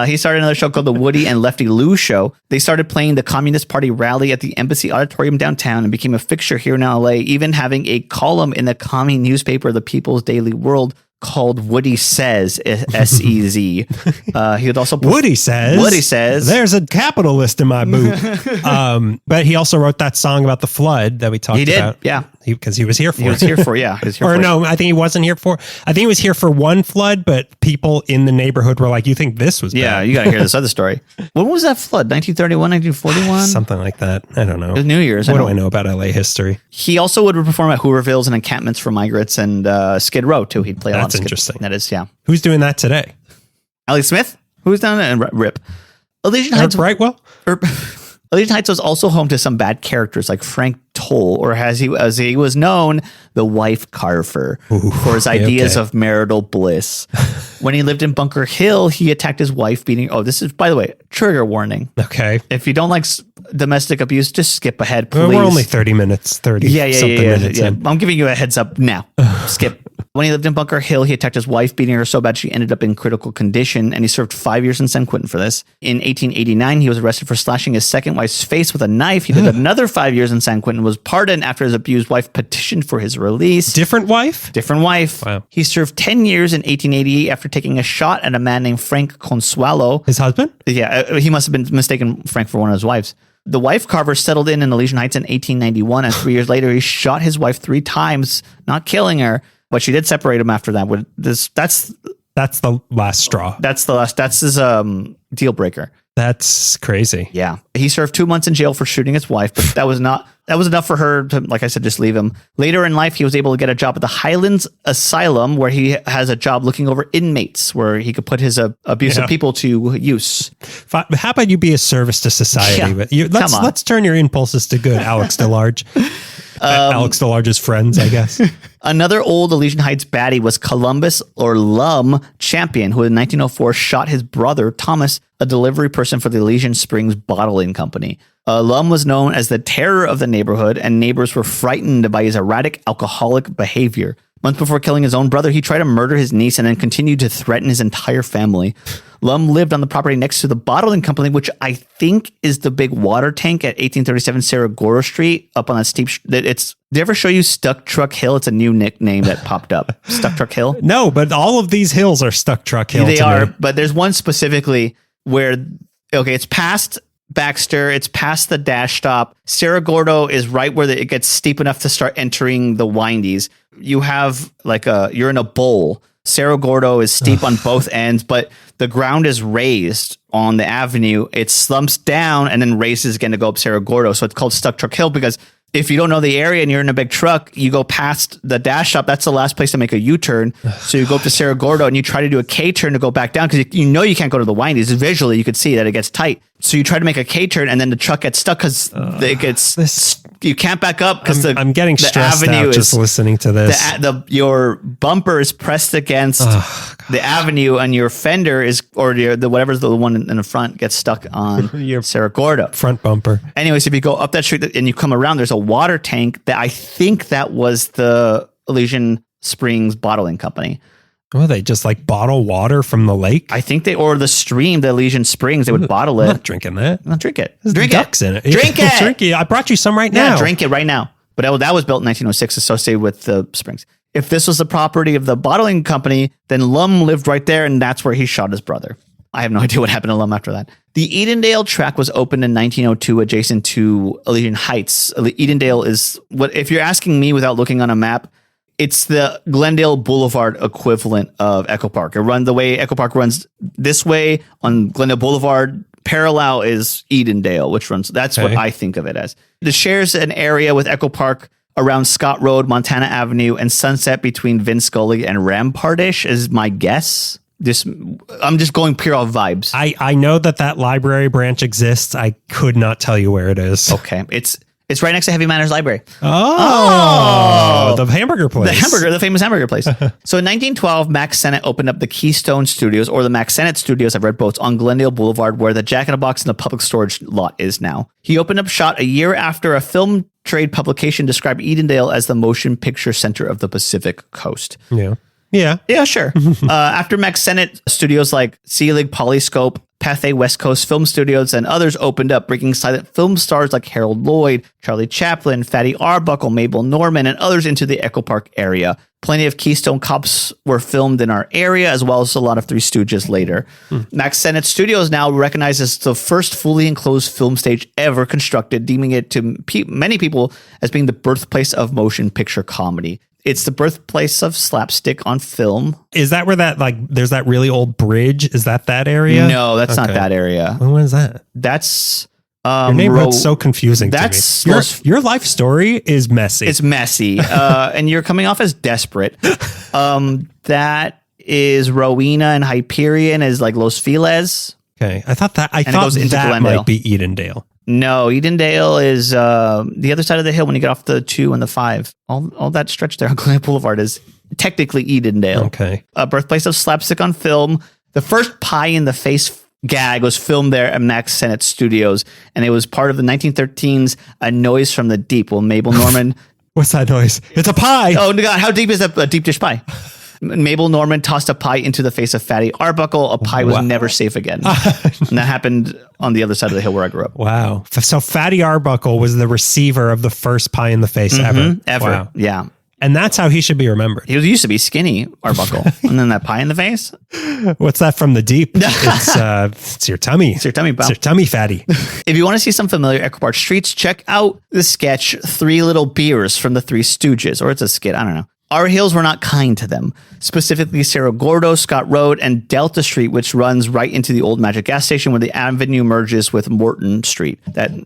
He started another show called the Woody and Lefty Lou Show. They started playing the Communist Party rally at the Embassy Auditorium downtown and became a fixture here in LA, even having a column in the commie newspaper, The People's Daily World, called Woody Says, S-E-Z. He would also... Woody Says, there's a capitalist in my boot. But he also wrote that song about the flood that we talked about. Yeah. Because he was here for it. He was here for, yeah. I think he wasn't here for... I think he was here for one flood, but people in the neighborhood were like, you think this was bad? Yeah, you got to hear this other story. When was that flood? 1931, 1941? Something like that. I don't know. It was New Year's. What do I know about LA history? He also would perform at Hoovervilles and encampments for migrants and Skid Row, too. He'd play a lot of That's interesting. That is, yeah. Who's doing that today? Ali Smith, who's down there, and Rip. Elysian Heights. Brightwell? Elysian Heights was also home to some bad characters like Frank Toll, or as he was known, the wife carver, for his ideas of marital bliss. When he lived in Bunker Hill, he attacked his wife, beating. Oh, this is, by the way, trigger warning. Okay. If you don't like domestic abuse, just skip ahead, please. We're only 30 minutes, 30 minutes in. I'm giving you a heads up now. Skip. When he lived in Bunker Hill, he attacked his wife, beating her so bad she ended up in critical condition, and he served 5 years in San Quentin for this. In 1889, he was arrested for slashing his second wife's face with a knife. He did another 5 years in San Quentin, was pardoned after his abused wife petitioned for his release. Different wife? Different wife. Wow. He served 10 years in 1888 after taking a shot at a man named Frank Consuelo. His husband? Yeah, he must have been mistaken Frank for one of his wives. The wife carver settled in Elysian Heights in 1891, and 3 years later, he shot his wife 3 times, not killing her. But she did separate him after that. That's the last straw. That's his deal breaker. That's crazy. Yeah. He served 2 months in jail for shooting his wife, but that was enough for her to, like I said, just leave him. Later in life, he was able to get a job at the Highlands Asylum, where he has a job looking over inmates, where he could put his abusive people to use. How about you be a service to society? Yeah. Let's turn your impulses to good, Alex DeLarge. Alex DeLarge's friends, I guess. Another old Elysian Heights baddie was Columbus or Lum Champion, who in 1904 shot his brother, Thomas, a delivery person for the Elysian Springs Bottling Company. Lum was known as the terror of the neighborhood, and neighbors were frightened by his erratic, alcoholic behavior. Months before killing his own brother, he tried to murder his niece and then continued to threaten his entire family. Lum lived on the property next to the bottling company, which I think is the big water tank at 1837 Saragoro Street, up on that steep. Did they ever show you Stuck Truck Hill? It's a new nickname that popped up. Stuck Truck Hill? No, but all of these hills are Stuck Truck Hill. They are, but there's one specifically where, okay, it's past Baxter, it's past the dash stop. Saragordo is right where it gets steep enough to start entering the windies. You have you're in a bowl. Saragordo is steep on both ends, but the ground is raised on the avenue. It slumps down and then raises again to go up Saragordo. So it's called Stuck Truck Hill because if you don't know the area and you're in a big truck, you go past the dash shop. That's the last place to make a U-turn. So you go up to Saragordo and you try to do a K-turn to go back down because you know you can't go to the windies. Visually, you could see that it gets tight. So you try to make a K-turn and then the truck gets stuck because you can't back up because I'm getting stressed out just listening to this. Your bumper is pressed against the avenue and your fender whatever's the one in the front gets stuck on your Saragordo. Front bumper. Anyways, if you go up that street and you come around, there's a water tank that I think that was the Elysian Springs Bottling Company. Oh, they just bottle water from the lake? I think or the stream, the Elysian Springs, they would bottle it. I'm not drinking that. No, drink it. There's ducks in it. Drink it. Drink it. I brought you some right now. Yeah, drink it right now. But that was built in 1906, associated with the springs. If this was the property of the bottling company, then Lum lived right there, and that's where he shot his brother. I have no idea what happened to Lum after that. The Edendale track was opened in 1902 adjacent to Elysian Heights. Edendale is what, if you're asking me without looking on a map, it's the Glendale Boulevard equivalent of Echo Park. The way Echo Park runs this way on Glendale Boulevard, parallel is Edendale, which runs, that's what I think of it as. It shares an area with Echo Park around Scott Road, Montana Avenue, and Sunset between Vince Scully and Rampartish is my guess. I'm just going pure off vibes. I know that library branch exists. I could not tell you where it is. Okay. It's right next to Heavy Manners Library. Oh, the hamburger place. The famous hamburger place. So in 1912, Max Sennett opened up the Keystone Studios, or the Max Sennett Studios, I've read both, on Glendale Boulevard, where the Jack in the Box and the public storage lot is now. He opened up shop a year after a film trade publication described Edendale as the motion picture center of the Pacific Coast. Yeah, sure. After Max Sennett, studios like Selig, Polyscope, Pathé West Coast Film Studios, and others opened up, bringing silent film stars like Harold Lloyd, Charlie Chaplin, Fatty Arbuckle, Mabel Normand, and others into the Echo Park area. Plenty of Keystone Cops were filmed in our area, as well as a lot of Three Stooges later. Max Sennett Studios now recognized as the first fully enclosed film stage ever constructed, deeming it to many people as being the birthplace of motion picture comedy. It's the birthplace of slapstick on film. Is that where there's that really old bridge? Is that area? No, that's not that area. What is that? That's your neighborhood's so confusing to me. Your life story is messy. It's messy, and you're coming off as desperate. That is Rowena, and Hyperion is like Los Feliz. Okay, I thought that might be Edendale. No, Edendale is the other side of the hill when you get off the 2 and the 5. All that stretch there on Glendale Boulevard is technically Edendale. Okay. A birthplace of slapstick on film. The first pie in the face gag was filmed there at Max Sennett Studios, and it was part of the 1913's A Noise from the Deep. Well, Mabel Normand... What's that noise? It's a pie! Oh, God, how deep is a deep dish pie? Mabel Normand tossed a pie into the face of Fatty Arbuckle. A pie was never safe again. And that happened on the other side of the hill where I grew up. Wow. So Fatty Arbuckle was the receiver of the first pie in the face ever. Wow. Yeah. And that's how he should be remembered. He used to be skinny, Arbuckle. And then that pie in the face. What's that from the deep? It's your tummy. It's your tummy, pal. It's your tummy, Fatty. If you want to see some familiar Echo Park streets, check out the sketch Three Little Beers from the Three Stooges. Or it's a skit. I don't know. Our hills were not kind to them, specifically Cerro Gordo, Scott Road, and Delta Street, which runs right into the old Magic gas station where the avenue merges with Morton Street,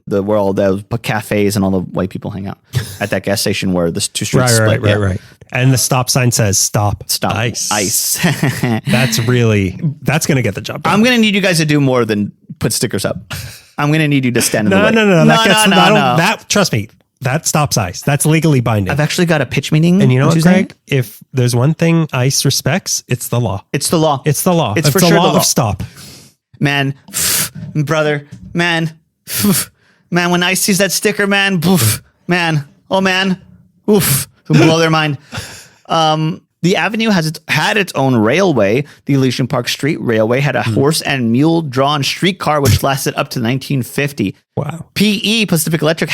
where all the cafes and all the white people hang out at that gas station where the two streets split. Right. And the stop sign says stop. Ice. That's going to get the job done. I'm going to need you guys to do more than put stickers up. I'm going to need you to stand in the way. No. Trust me. That stops ice. That's legally binding. I've actually got a pitch meeting. And you know what, Greg? If there's one thing ICE respects, it's the law. It's the law. It's the law. It's for sure the law of stop. Man, brother, man, when ICE sees that sticker, man, man, oh man, oof, it'll blow their mind. The avenue had its own railway. The Elysian Park Street Railway had a horse and mule drawn streetcar, which lasted up to 1950. Wow. PE, Pacific Electric,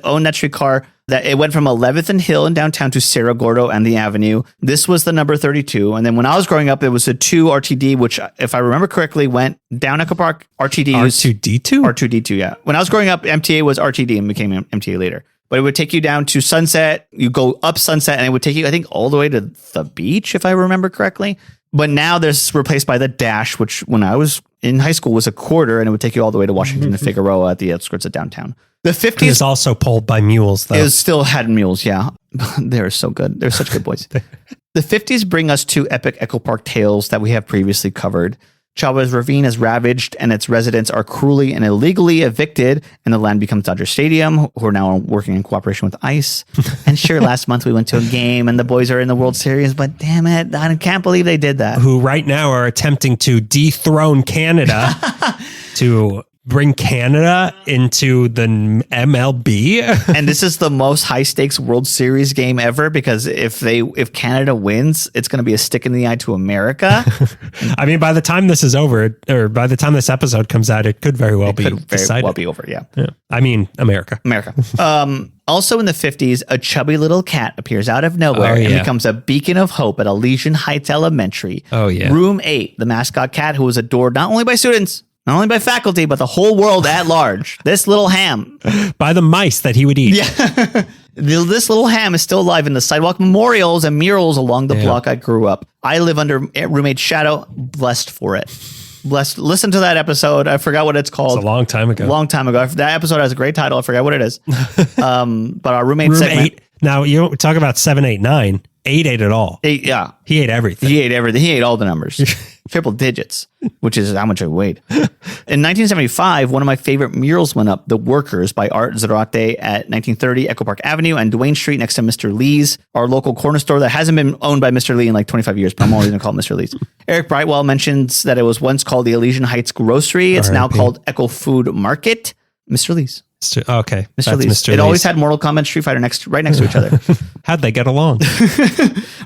owned that streetcar. That it went from 11th and Hill in downtown to Cerro Gordo and the Avenue. This was the number 32. And then when I was growing up, there was a 2 RTD, which, if I remember correctly, went down Echo Park. RTD R2D2? R2D2, yeah. When I was growing up, MTA was RTD and became MTA later. But it would take you down to Sunset. You go up Sunset, and it would take you, I think, all the way to the beach, if I remember correctly. But now there's replaced by the Dash, which when I was in high school was a quarter, and it would take you all the way to Washington and Figueroa at the outskirts of downtown. The 50s is also pulled by mules, though. It still had mules, yeah. They're so good. They're such good boys. The 50s bring us 2 epic Echo Park tales that we have previously covered. Chavez Ravine is ravaged and its residents are cruelly and illegally evicted, and the land becomes Dodger Stadium, who are now working in cooperation with ICE. And sure, last month we went to a game and the boys are in the World Series, but damn it, I can't believe they did that. Who right now are attempting to dethrone Canada to bring Canada into the MLB. And this is the most high stakes World Series game ever, because if Canada wins, it's going to be a stick in the eye to America. I mean, by the time this is over, or by the time this episode comes out, it could very well be decided. Well be over. Yeah. I mean, America. Also in the 50s, a chubby little cat appears out of nowhere and becomes a beacon of hope at Elysian Heights Elementary. Oh, yeah. Room 8, the mascot cat who was adored not only by students, not only by faculty, but the whole world at large. This little ham. By the mice that he would eat. Yeah. This little ham is still alive in the sidewalk memorials and murals along the block I grew up. I live under roommate's shadow. Blessed for it. Blessed. Listen to that episode. I forgot what it's called. It's a long time ago. That episode has a great title. I forgot what it is. But our roommate segment. 8. Now, you talk about 7, 8, 9. 8 ate it all. 8, yeah. He ate everything. He ate all the numbers. Triple digits, which is how much I weighed. In 1975, one of my favorite murals went up, The Workers by Art Zarate at 1930 Echo Park Avenue and Duane Street next to Mr. Lee's, our local corner store that hasn't been owned by Mr. Lee in like 25 years, but I'm always going to call it Mr. Lee's. Eric Brightwell mentions that it was once called the Elysian Heights Grocery. It's now called Echo Food Market. Mr. Lee's. Okay. Mr. Lee's. It always had Mortal Kombat, Street Fighter right next to each other. How'd they get along?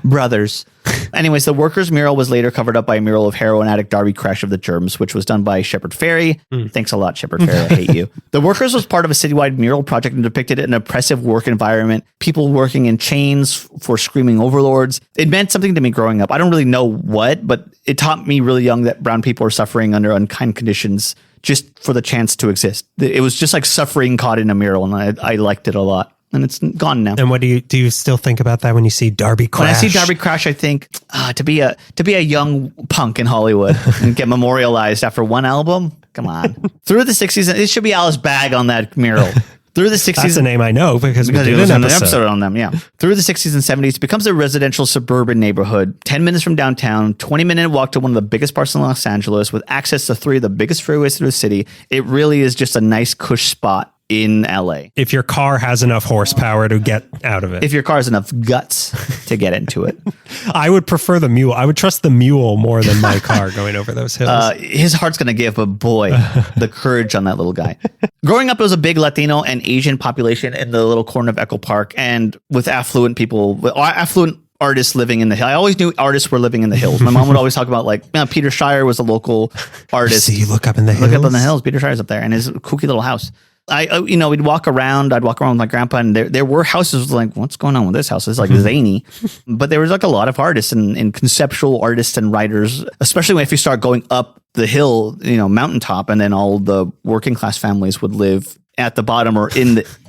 Brothers. Anyways, the Workers mural was later covered up by a mural of heroin addict Darby Crash of the Germs, which was done by Shepard Fairey. Thanks a lot, Shepard Fairey. I hate you. The Workers was part of a citywide mural project and depicted an oppressive work environment, people working in chains for screaming overlords. It meant something to me growing up. I don't really know what, but it taught me really young that brown people are suffering under unkind conditions just for the chance to exist. It was just like suffering caught in a mural, and I liked it a lot. And it's gone now. And what do you still think about that when you see Darby Crash? When I see Darby Crash, I think to be a young punk in Hollywood and get memorialized after one album. Come on. Through the 60s, it should be Alice Bag on that mural. Through the 60s, that's a name I know because we did it was an episode on them. Yeah. Through the 60s and 70s, it becomes a residential suburban neighborhood, 10 minutes from downtown, 20-minute walk to one of the biggest parts in Los Angeles, with access to 3 of the biggest freeways through the city. It really is just a nice cush spot in LA. If your car has enough horsepower to get out of it. If your car has enough guts to get into it. I would prefer the mule. I would trust the mule more than my car going over those hills. His heart's going to give, but boy, the courage on that little guy. Growing up, it was a big Latino and Asian population in the little corner of Echo Park, and with affluent artists living in the hill. I always knew artists were living in the hills. My mom would always talk about Peter Shire was a local artist. So you look up in the hills? Look up in the hills. Peter Shire's up there, and his kooky little house. We'd walk around. I'd walk around with my grandpa, and there were houses like, what's going on with this house? It's like zany, but there was like a lot of artists and conceptual artists and writers, especially if you start going up the hill, mountaintop, and then all the working class families would live at the bottom or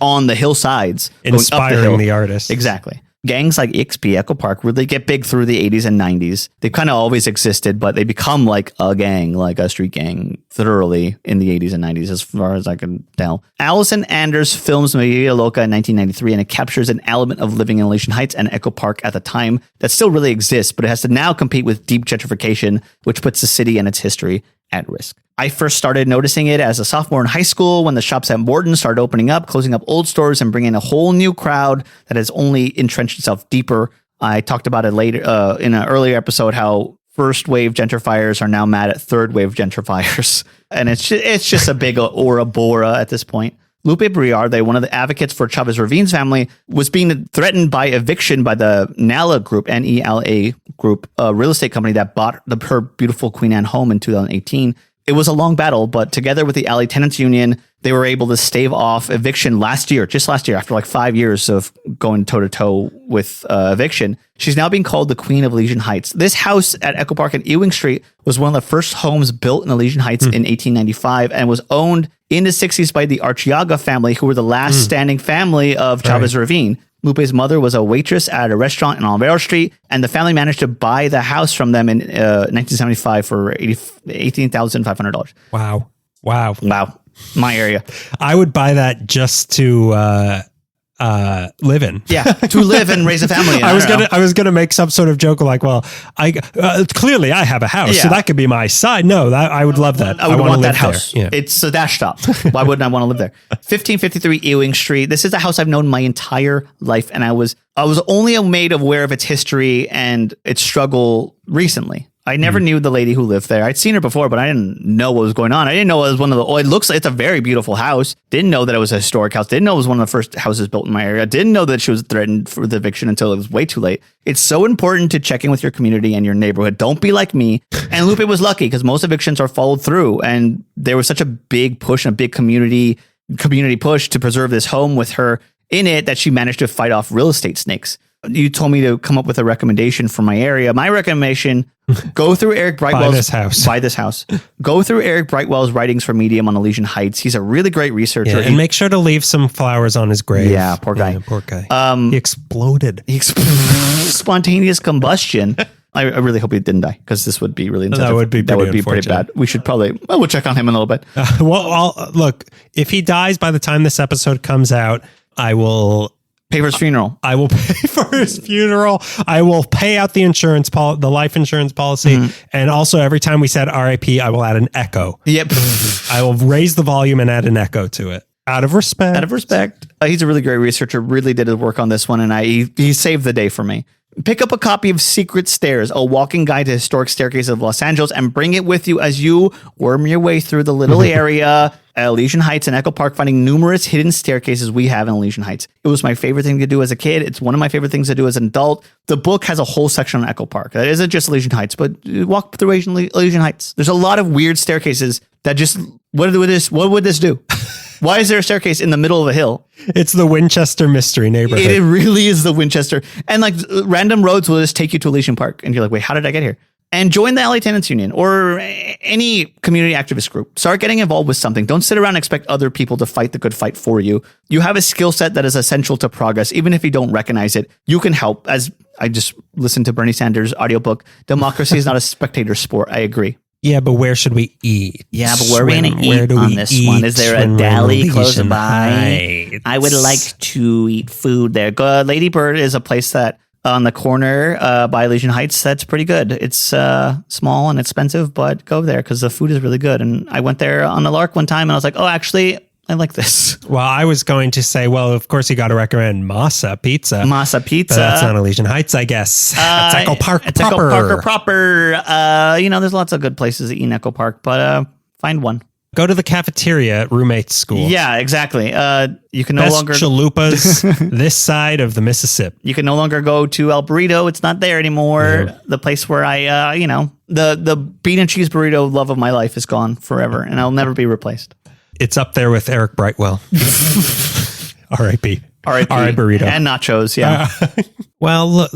on the hillsides, inspiring the artists. Exactly. Gangs like EXP, Echo Park, really get big through the 80s and 90s. They've kind of always existed, but they become like a gang, like a street gang, thoroughly in the 80s and 90s, as far as I can tell. Allison Anders films Maria Loca in 1993, and it captures an element of living in Elysian Heights and Echo Park at the time that still really exists, but it has to now compete with deep gentrification, which puts the city and its history at risk. I first started noticing it as a sophomore in high school when the shops at Morton started opening up, closing up old stores, and bringing a whole new crowd that has only entrenched itself deeper. I talked about it later in an earlier episode, how first wave gentrifiers are now mad at third wave gentrifiers. And it's just a big Ora Bora at this point. Lupe Briarde, one of the advocates for Chavez Ravine's family, was being threatened by eviction by the NELA Group, N-E-L-A Group, a real estate company that bought her beautiful Queen Anne home in 2018. It was a long battle, but together with the Alley Tenants Union, they were able to stave off eviction just last year, after like 5 years of going toe-to-toe with eviction. She's now being called the Queen of Elysian Heights. This house at Echo Park and Ewing Street was one of the first homes built in Elysian Heights in 1895 and was owned in the 60s by the Archiaga family, who were the last standing family of Chavez Ravine. Lupe's mother was a waitress at a restaurant in Olvera Street, and the family managed to buy the house from them in 1975 for $18,500. Wow. My area. I would buy that just to live in. Yeah, to live and raise a family. I was gonna make some sort of joke like, well, clearly I have a house, so that could be my side. No, I would love that. I would want that house. Yeah. It's a dash stop. Why wouldn't I want to live there? 1553 Ewing Street. This is a house I've known my entire life, and I was only made aware of its history and its struggle recently. I never knew the lady who lived there. I'd seen her before, but I didn't know what was going on. I didn't know it was one of the, it looks like it's a very beautiful house. Didn't know that it was a historic house. Didn't know it was one of the first houses built in my area. Didn't know that she was threatened for the eviction until it was way too late. It's so important to check in with your community and your neighborhood. Don't be like me. And Lupe was lucky because most evictions are followed through. And there was such a big push and a big community push to preserve this home with her in it that she managed to fight off real estate snakes. You told me to come up with a recommendation for my area. My recommendation, go through Eric Brightwell's Buy this house. Go through Eric Brightwell's writings for Medium on Elysian Heights. He's a really great researcher. Yeah, and make sure to leave some flowers on his grave. Yeah, poor guy. Yeah, poor guy. He exploded. Spontaneous combustion. I really hope he didn't die because this would be really intensive. That would be pretty bad. We should probably, we'll check on him in a little bit. Look, if he dies by the time this episode comes out, I will pay for his funeral. I will pay for his funeral. I will pay out the insurance, the life insurance policy. And also every time we said RIP, I will add an echo. Yep. I will raise the volume and add an echo to it. Out of respect. Out of respect. He's a really great researcher, really did his work on this one. And he saved the day for me. Pick up a copy of Secret Stairs, a walking guide to historic staircases of Los Angeles, and bring it with you as you worm your way through the little area, Elysian Heights and Echo Park, finding numerous hidden staircases we have in Elysian Heights. It was my favorite thing to do as a kid. It's one of my favorite things to do as an adult. The book has a whole section on Echo Park. That isn't just Elysian Heights, but walk through Elysian Heights. There's a lot of weird staircases that just, what would this do? Why is there a staircase in the middle of a hill? It's the Winchester mystery neighborhood. It really is the Winchester. And like random roads will just take you to Elysian Park. And you're like, wait, how did I get here? And join the LA Tenants Union or any community activist group. Start getting involved with something. Don't sit around and expect other people to fight the good fight for you. You have a skill set that is essential to progress. Even if you don't recognize it, you can help. As I just listened to Bernie Sanders' audiobook, Democracy is not a spectator sport. I agree. Yeah, but where should we eat? Yeah, but where are we going to eat on this one? Is there a deli close by? I would like to eat food there. Lady Bird is a place that on the corner by Elysian Heights. That's pretty good. It's small and expensive, but go there because the food is really good. And I went there on a lark one time and I was like, oh, actually, I like this. Well, I was going to say, well, of course, you got to recommend Masa Pizza. Masa Pizza. But that's not Elysian Heights, I guess. It's Echo Park proper. Echo Park proper. There's lots of good places to eat in Echo Park, but find one. Go to the cafeteria at roommate's school. Yeah, exactly. You can Best no longer chalupas this side of the Mississippi. You can no longer go to El Burrito. It's not there anymore. Yeah. The place where I, the bean and cheese burrito love of my life is gone forever, and I'll never be replaced. It's up there with Eric Brightwell. R.I.P. R.I.P. R.I. burrito. And nachos, yeah. Well, look,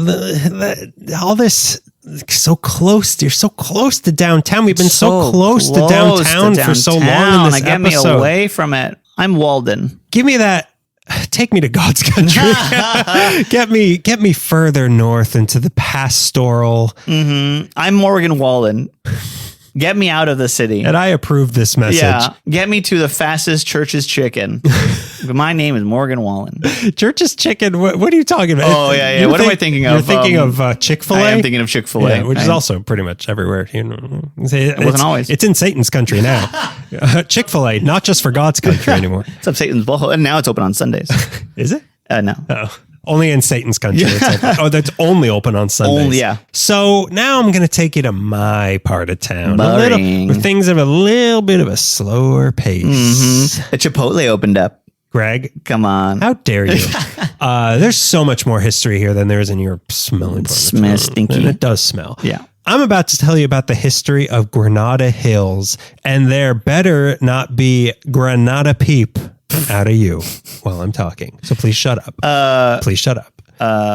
all this so close. You're so close to downtown. We've been so close to downtown for so long in this get episode. Me away from it. I'm Walden. Give me that. Take me to God's country. Get me further north into the pastoral. Mm-hmm. I'm Morgan Wallen. Get me out of the city. And I approve this message. Yeah. Get me to the fastest Church's Chicken. My name is Morgan Wallen. Church's Chicken? What are you talking about? Oh, yeah. What am I thinking of? You're thinking of Chick-fil-A? I am thinking of Chick-fil-A. Yeah, which is also pretty much everywhere. It wasn't always. It's in Satan's country now. Chick-fil-A, not just for God's country anymore. It's up Satan's butthole. And now it's open on Sundays. Is it? No. Oh. Only in Satan's country. It's open. Oh, that's only open on Sundays. Only, yeah. So now I'm going to take you to my part of town. Boring. Things have a little bit of a slower pace. Mm-hmm. The Chipotle opened up. Greg, come on. How dare you? There's so much more history here than there is in your smelling. It smells stinky. And it does smell. Yeah. I'm about to tell you about the history of Granada Hills, and there better not be Granada peep out of you while I'm talking. So please shut up. Please shut up.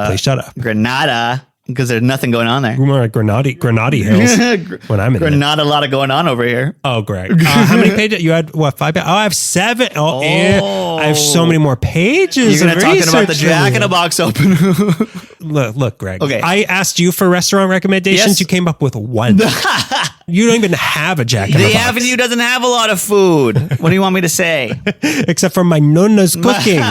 Please shut up. Granada, because there's nothing going on there. Granada Hills. When I'm in Granada, a lot of going on over here. Oh, Greg. How many pages? You had, what, 5 pages? Oh, I have 7. Oh, I have so many more pages. You're going to talk about the Jack in a Box open. Look, Greg. Okay. I asked you for restaurant recommendations. Yes. You came up with 1. You don't even have a Jack in a Box. The Avenue doesn't have a lot of food. What do you want me to say? Except for my nonna's cooking.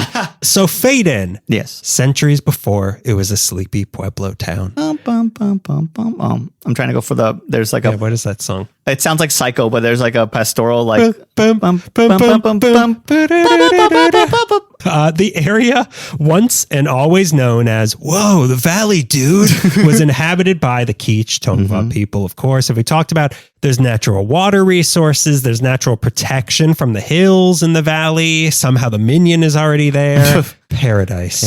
So fade in. Yes. Centuries before, it was a sleepy Pueblo town. I'm trying to go for there's like what is that song? It sounds like Psycho, but there's like a pastoral like. The area, once and always known as, whoa, the valley, dude, was inhabited by the Keech Tongva people, of course. If we talked about, there's natural water resources, there's natural protection from the hills in the valley. Somehow the minion is already there. Paradise.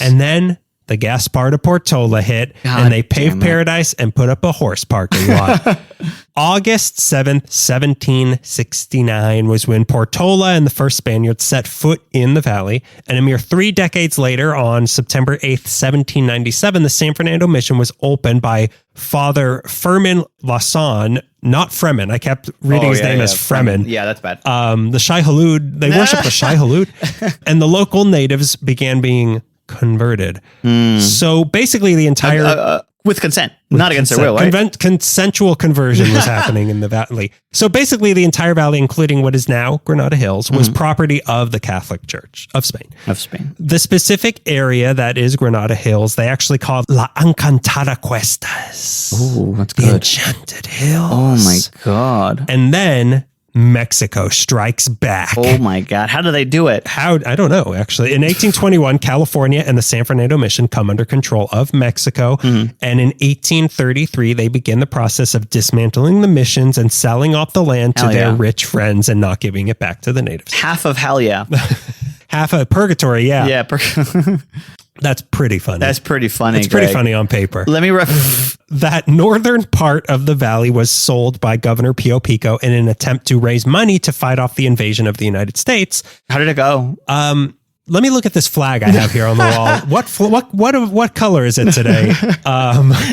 And then the Gaspar de Portola hit, and they paved Paradise and put up a horse parking lot. August 7th, 1769 was when Portola and the first Spaniards set foot in the valley. And a mere 3 decades later, on September 8th, 1797, the San Fernando mission was opened by Father Firmin Lasson, not Fremen. I kept reading his name as Fremen. Yeah, that's bad. The Shai Hulud, they worship the Shai Hulud. And the local natives began being converted. So basically the entire... with consent, not against their will, right? Consensual conversion was happening in the valley. So basically the entire valley, including what is now Granada Hills, was property of the Catholic Church of Spain. The specific area that is Granada Hills, they actually call La Encantada Cuestas. Oh, that's good. The Enchanted Hills. Oh my God. And then Mexico strikes back. Oh my God. How do they do it? I don't know, actually. In 1821, California and the San Fernando mission come under control of Mexico. And in 1833, they begin the process of dismantling the missions and selling off the land to their rich friends and not giving it back to the natives. Half of hell yeah. Half of purgatory, yeah. Yeah. That's pretty funny. That's pretty funny. It's pretty funny on paper. Let me that northern part of the valley was sold by Governor Pio Pico in an attempt to raise money to fight off the invasion of the United States. How did it go? Let me look at this flag I have here on the wall. What color is it today?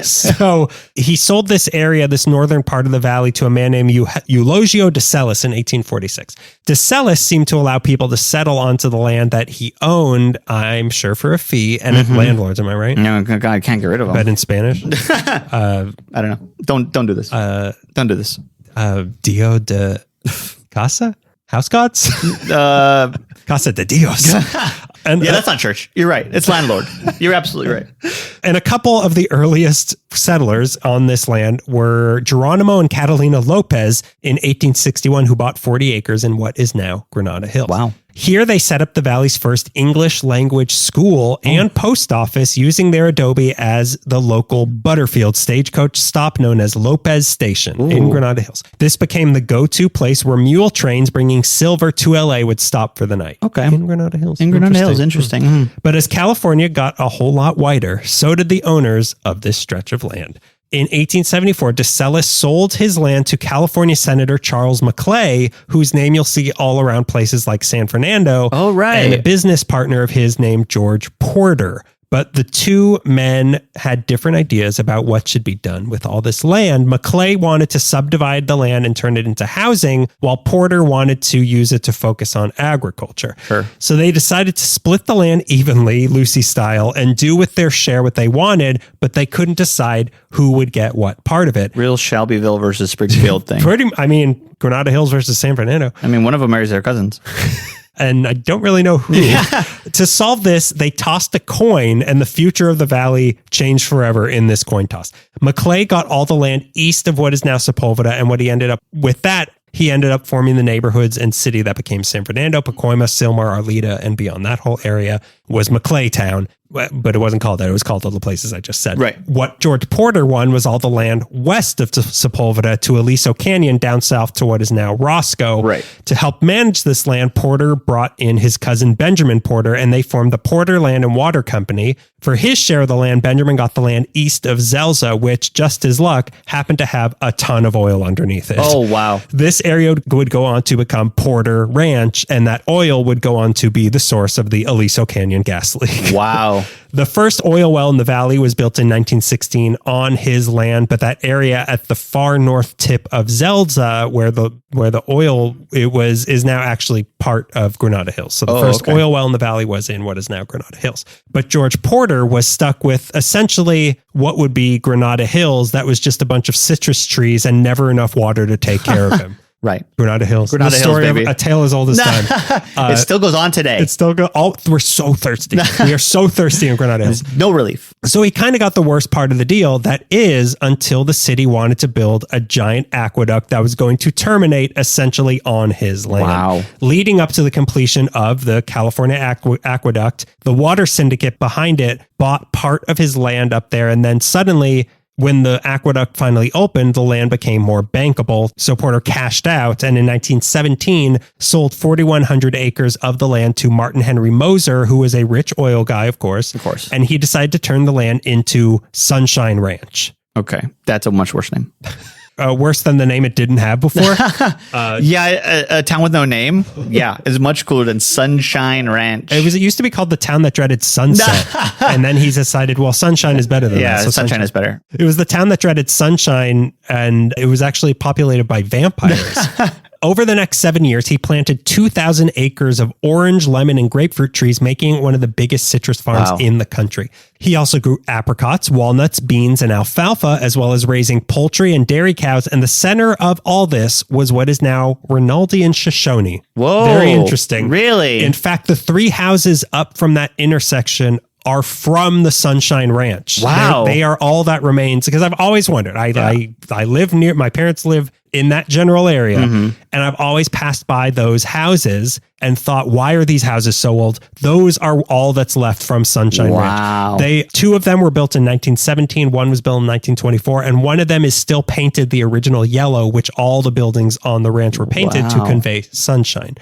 So he sold this area, this northern part of the valley, to a man named Eulogio de Celis in 1846. De Celis seemed to allow people to settle onto the land that he owned, I'm sure for a fee, and landlords, am I right? No, God, I can't get rid of them. But in Spanish? I don't know. Don't do this. Don't do this. Dio de Casa? House gods? Casa de Dios. And, yeah, that's not church. You're right. It's landlord. You're absolutely right. And a couple of the earliest settlers on this land were Geronimo and Catalina Lopez in 1861, who bought 40 acres in what is now Granada Hills. Wow. Here they set up the valley's first English language school and post office using their adobe as the local Butterfield stagecoach stop known as Lopez Station in Granada Hills. This became the go-to place where mule trains bringing silver to LA would stop for the night. Okay. In Granada Hills. In Granada Hills. Interesting. But as California got a whole lot wider, so did the owners of this stretch of land. In 1874, De Celis sold his land to California Senator Charles Maclay, whose name you'll see all around places like San Fernando. Oh, right. And a business partner of his named George Porter. But the two men had different ideas about what should be done with all this land. Maclay wanted to subdivide the land and turn it into housing, while Porter wanted to use it to focus on agriculture. Sure. So they decided to split the land evenly, Lucy style, and do with their share what they wanted, but they couldn't decide who would get what part of it. Real Shelbyville versus Springfield thing. Granada Hills versus San Fernando. One of them marries their cousins. And I don't really know who. Yeah. To solve this, they tossed a coin, and the future of the valley changed forever in this coin toss. Maclay got all the land east of what is now Sepulveda, and what he ended up with that, he ended up forming the neighborhoods and city that became San Fernando, Pacoima, Sylmar, Arleta, and beyond that whole area was Maclay Town. But it wasn't called that. It was called all the places I just said. Right. What George Porter won was all the land west of Sepulveda to Aliso Canyon down south to what is now Roscoe. Right. To help manage this land, Porter brought in his cousin Benjamin Porter, and they formed the Porter Land and Water Company. For his share of the land, Benjamin got the land east of Zelza, which, just his luck, happened to have a ton of oil underneath it. Oh, wow. This area would go on to become Porter Ranch, and that oil would go on to be the source of the Aliso Canyon gas leak. Wow. The first oil well in the valley was built in 1916 on his land, but that area at the far north tip of Zelza, where the oil is now actually part of Granada Hills. So the first oil well in the valley was in what is now Granada Hills. But George Porter was stuck with essentially what would be Granada Hills that was just a bunch of citrus trees and never enough water to take care of him. Right. Granada Hills. Granada the Hills, story baby. of a tale as old as time. It still goes on today. It's still go. Oh, we're so thirsty. We are so thirsty in Granada Hills. No relief. So he kind of got the worst part of the deal. That is until the city wanted to build a giant aqueduct that was going to terminate essentially on his land. Wow. Leading up to the completion of the California aqueduct, the water syndicate behind it bought part of his land up there. And then suddenly, when the aqueduct finally opened, the land became more bankable. So Porter cashed out and in 1917 sold 4,100 acres of the land to Martin Henry Moser, who was a rich oil guy, of course. Of course. And he decided to turn the land into Sunshine Ranch. Okay. That's a much worse name. Worse than the name it didn't have before. A town with no name. Yeah, is much cooler than Sunshine Ranch. It used to be called the town that dreaded sunset. And then he decided, well, sunshine is better than that. Yeah, So Sunshine is better. It was the town that dreaded sunshine, and it was actually populated by vampires. Over the next 7 years, he planted 2,000 acres of orange, lemon, and grapefruit trees, making it one of the biggest citrus farms in the country. He also grew apricots, walnuts, beans, and alfalfa, as well as raising poultry and dairy cows. And the center of all this was what is now Rinaldi and Shoshone. Whoa. Very interesting. Really? In fact, the 3 houses up from that intersection are from the Sunshine Ranch. Wow. They are all that remains, because I've always wondered. I live near, my parents live in that general area, and I've always passed by those houses and thought, why are these houses so old? Those are all that's left from Sunshine Ranch. 2 of them were built in 1917, one was built in 1924, and one of them is still painted the original yellow, which all the buildings on the ranch were painted to convey sunshine.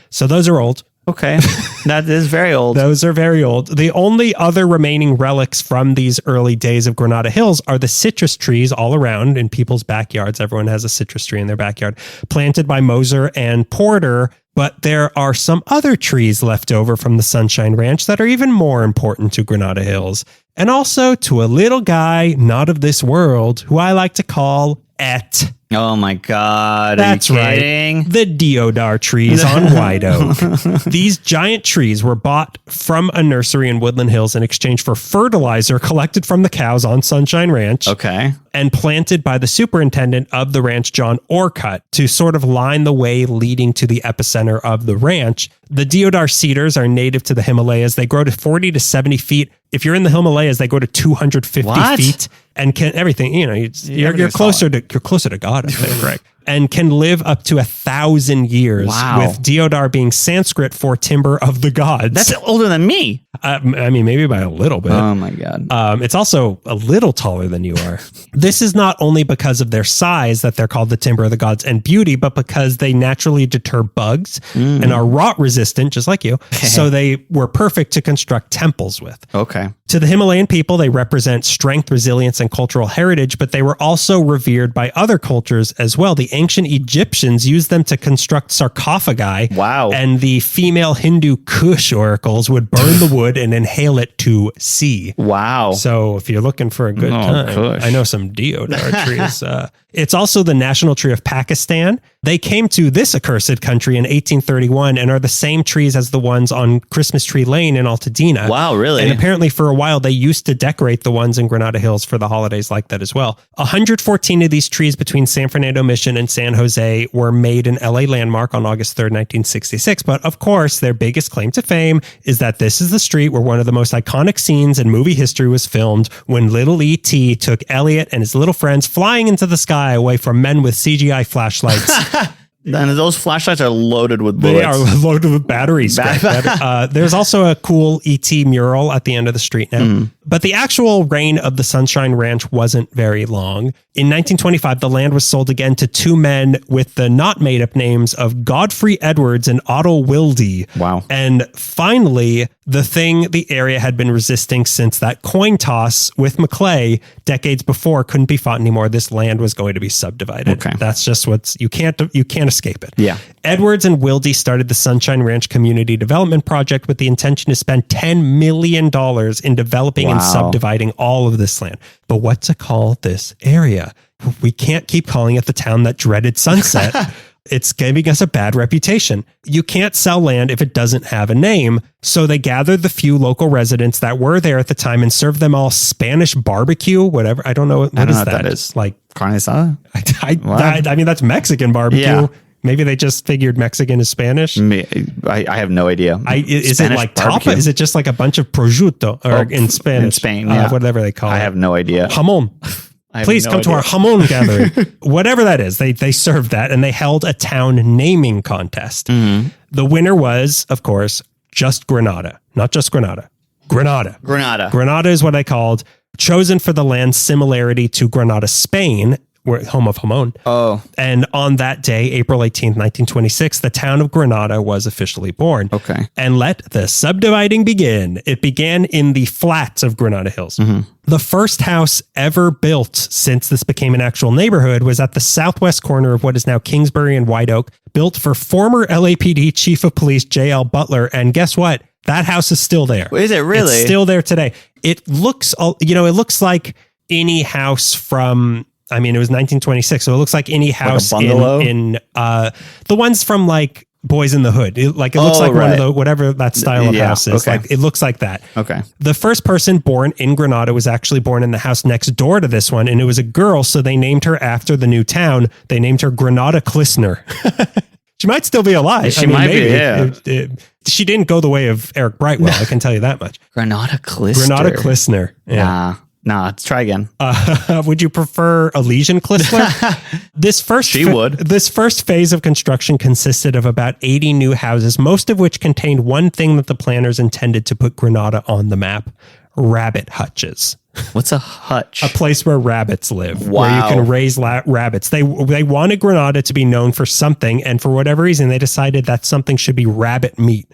So those are old. Okay. That is very old. Those are very old. The only other remaining relics from these early days of Granada Hills are the citrus trees all around in people's backyards. Everyone has a citrus tree in their backyard, planted by Moser and Porter. But there are some other trees left over from the Sunshine Ranch that are even more important to Granada Hills. And also to a little guy not of this world who I like to call Et. Oh my God. That's right. The deodar trees on White Oak. These giant trees were bought from a nursery in Woodland Hills in exchange for fertilizer collected from the cows on Sunshine Ranch. Okay. And planted by the superintendent of the ranch, John Orcutt, to sort of line the way leading to the epicenter of the ranch. The deodar cedars are native to the Himalayas. They grow to 40 to 70 feet. If you're in the Himalayas, they go to 250 feet and can everything, you're closer to God, I think, right? And can live up to 1,000 years. Wow. With deodar being Sanskrit for timber of the gods. That's older than me. I mean, maybe by a little bit. Oh my God. It's also a little taller than you are. This is not only because of their size that they're called the timber of the gods and beauty, but because they naturally deter bugs and are rot resistant, just like you. So they were perfect to construct temples with. Okay. To the Himalayan people, they represent strength, resilience, and cultural heritage, but they were also revered by other cultures as well. The ancient Egyptians used them to construct sarcophagi. Wow. And the female Hindu Kush oracles would burn the wood and inhale it to see. Wow. So if you're looking for a good time, Kush. I know some deodar trees. It's also the national tree of Pakistan. They came to this accursed country in 1831 and are the same trees as the ones on Christmas Tree Lane in Altadena. Wow, really? And apparently for a while, they used to decorate the ones in Granada Hills for the holidays like that as well. 114 of these trees between San Fernando Mission and San Jose were made an LA landmark on August 3rd, 1966. But of course, their biggest claim to fame is that this is the street where one of the most iconic scenes in movie history was filmed when little E.T. took Elliot and his little friends flying into the sky away from men with CGI flashlights. And those flashlights are loaded with bullets. They are loaded with batteries. There's also a cool E.T. mural at the end of the street now. But the actual reign of the Sunshine Ranch wasn't very long. In 1925, the land was sold again to 2 men with the not made up names of Godfrey Edwards and Otto Wilde. Wow. And finally, the thing the area had been resisting since that coin toss with Maclay decades before couldn't be fought anymore. This land was going to be subdivided. Okay. That's just you can't escape it. Yeah. Edwards and Wilde started the Sunshine Ranch Community Development Project with the intention to spend $10 million in developing and subdividing all of this land. But what to call this area? We can't keep calling it the town that dreaded sunset. It's giving us a bad reputation. You can't sell land if it doesn't have a name. So they gathered the few local residents that were there at the time and served them all Spanish barbecue, whatever. I don't know. What is that? That is like carne asada. I mean, that's Mexican barbecue. Yeah. Maybe they just figured Mexican is Spanish. I have no idea. Is Spanish it like barbecue? tapa? Is it just like a bunch of prosciutto or in Spanish? In Spain, yeah. Whatever they call it. I have no idea. Jamon. Please come to our jamon gathering. Whatever that is, they served that, and they held a town naming contest. The winner was, of course, just Granada. Not just Granada. Granada. Granada is what I called, chosen for the land's similarity to Granada, Spain, where home of jamon. Oh. And on that day, April 18th, 1926, the town of Granada was officially born. Okay. And let the subdividing begin. It began in the flats of Granada Hills. The first house ever built since this became an actual neighborhood was at the southwest corner of what is now Kingsbury and White Oak, built for former LAPD Chief of Police J.L. Butler. And guess what? That house is still there. Is it really? It's still there today. It looks, it looks like any house from... I mean, it was 1926, so it looks like any house like a bungalow? in the ones from like Boys in the Hood. It looks like one of the whatever that style of house is. Okay. Like it looks like that. Okay. The first person born in Granada was actually born in the house next door to this one, and it was a girl, so they named her after the new town. They named her Granada Klissner. She might still be alive. She might be, yeah. She didn't go the way of Eric Brightwell, I can tell you that much. Granada Klissner. Granada Klissner. Yeah. Nah, let's try again. Would you prefer Elysian Klissler? This first phase of construction consisted of about 80 new houses, most of which contained one thing that the planners intended to put Granada on the map: rabbit hutches. What's a hutch? A place where rabbits live, Wow. where you can raise rabbits. They wanted Granada to be known for something, and for whatever reason, they decided that something should be rabbit meat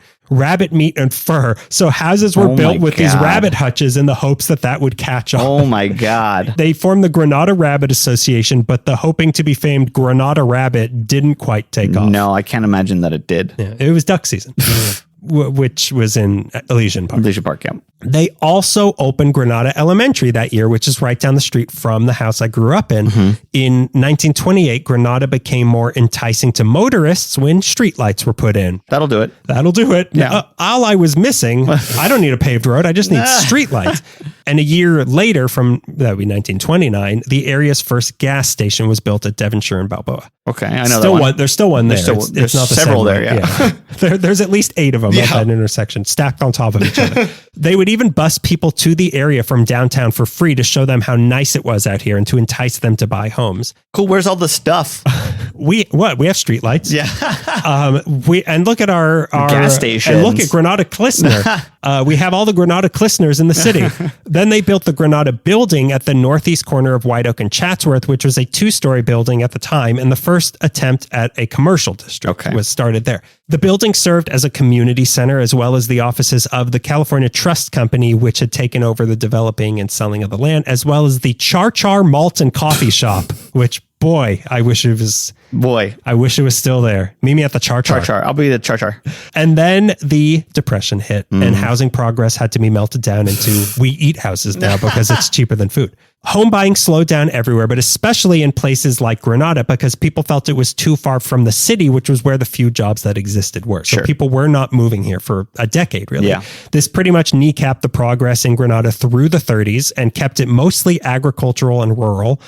and fur. So houses were built with these rabbit hutches in the hopes that would catch on. Oh my God. They formed the Granada Rabbit Association, but the hoping to be famed Granada Rabbit didn't quite take off. No, I can't imagine that it did. Yeah, it was duck season. Which was in Elysian Park. Elysian Park, yeah. They also opened Granada Elementary that year, which is right down the street from the house I grew up in. In 1928, Granada became more enticing to motorists when streetlights were put in. That'll do it. Yeah. All I was missing, I don't need a paved road. I just need streetlights. And a year later, that would be 1929, the area's first gas station was built at Devonshire and Balboa. Okay, I know that one. There's still one there. There's not the several same there, yeah. There's at least 8 of them at that intersection, stacked on top of each other. They would even bus people to the area from downtown for free to show them how nice it was out here and to entice them to buy homes. Cool. Where's all the stuff? We have streetlights. Yeah. And look at our gas stations. And look at Granada Klissner. We have all the Granada Klissners in the city. Then they built the Granada building at the northeast corner of White Oak and Chatsworth, which was a 2-story building at the time, and the first attempt at a commercial district was started there. The building served as a community center as well as the offices of the California Trust Company, which had taken over the developing and selling of the land, as well as the Char Char Malt and Coffee Shop, which, boy, I wish it was still there. Meet me at the Char Char. I'll be the Char Char. And then the Depression hit and housing progress had to be melted down into we eat houses now because it's cheaper than food. Home buying slowed down everywhere, but especially in places like Granada because people felt it was too far from the city, which was where the few jobs that existed were. So people were not moving here for a decade, really. Yeah. This pretty much kneecapped the progress in Granada through the 30s and kept it mostly agricultural and rural.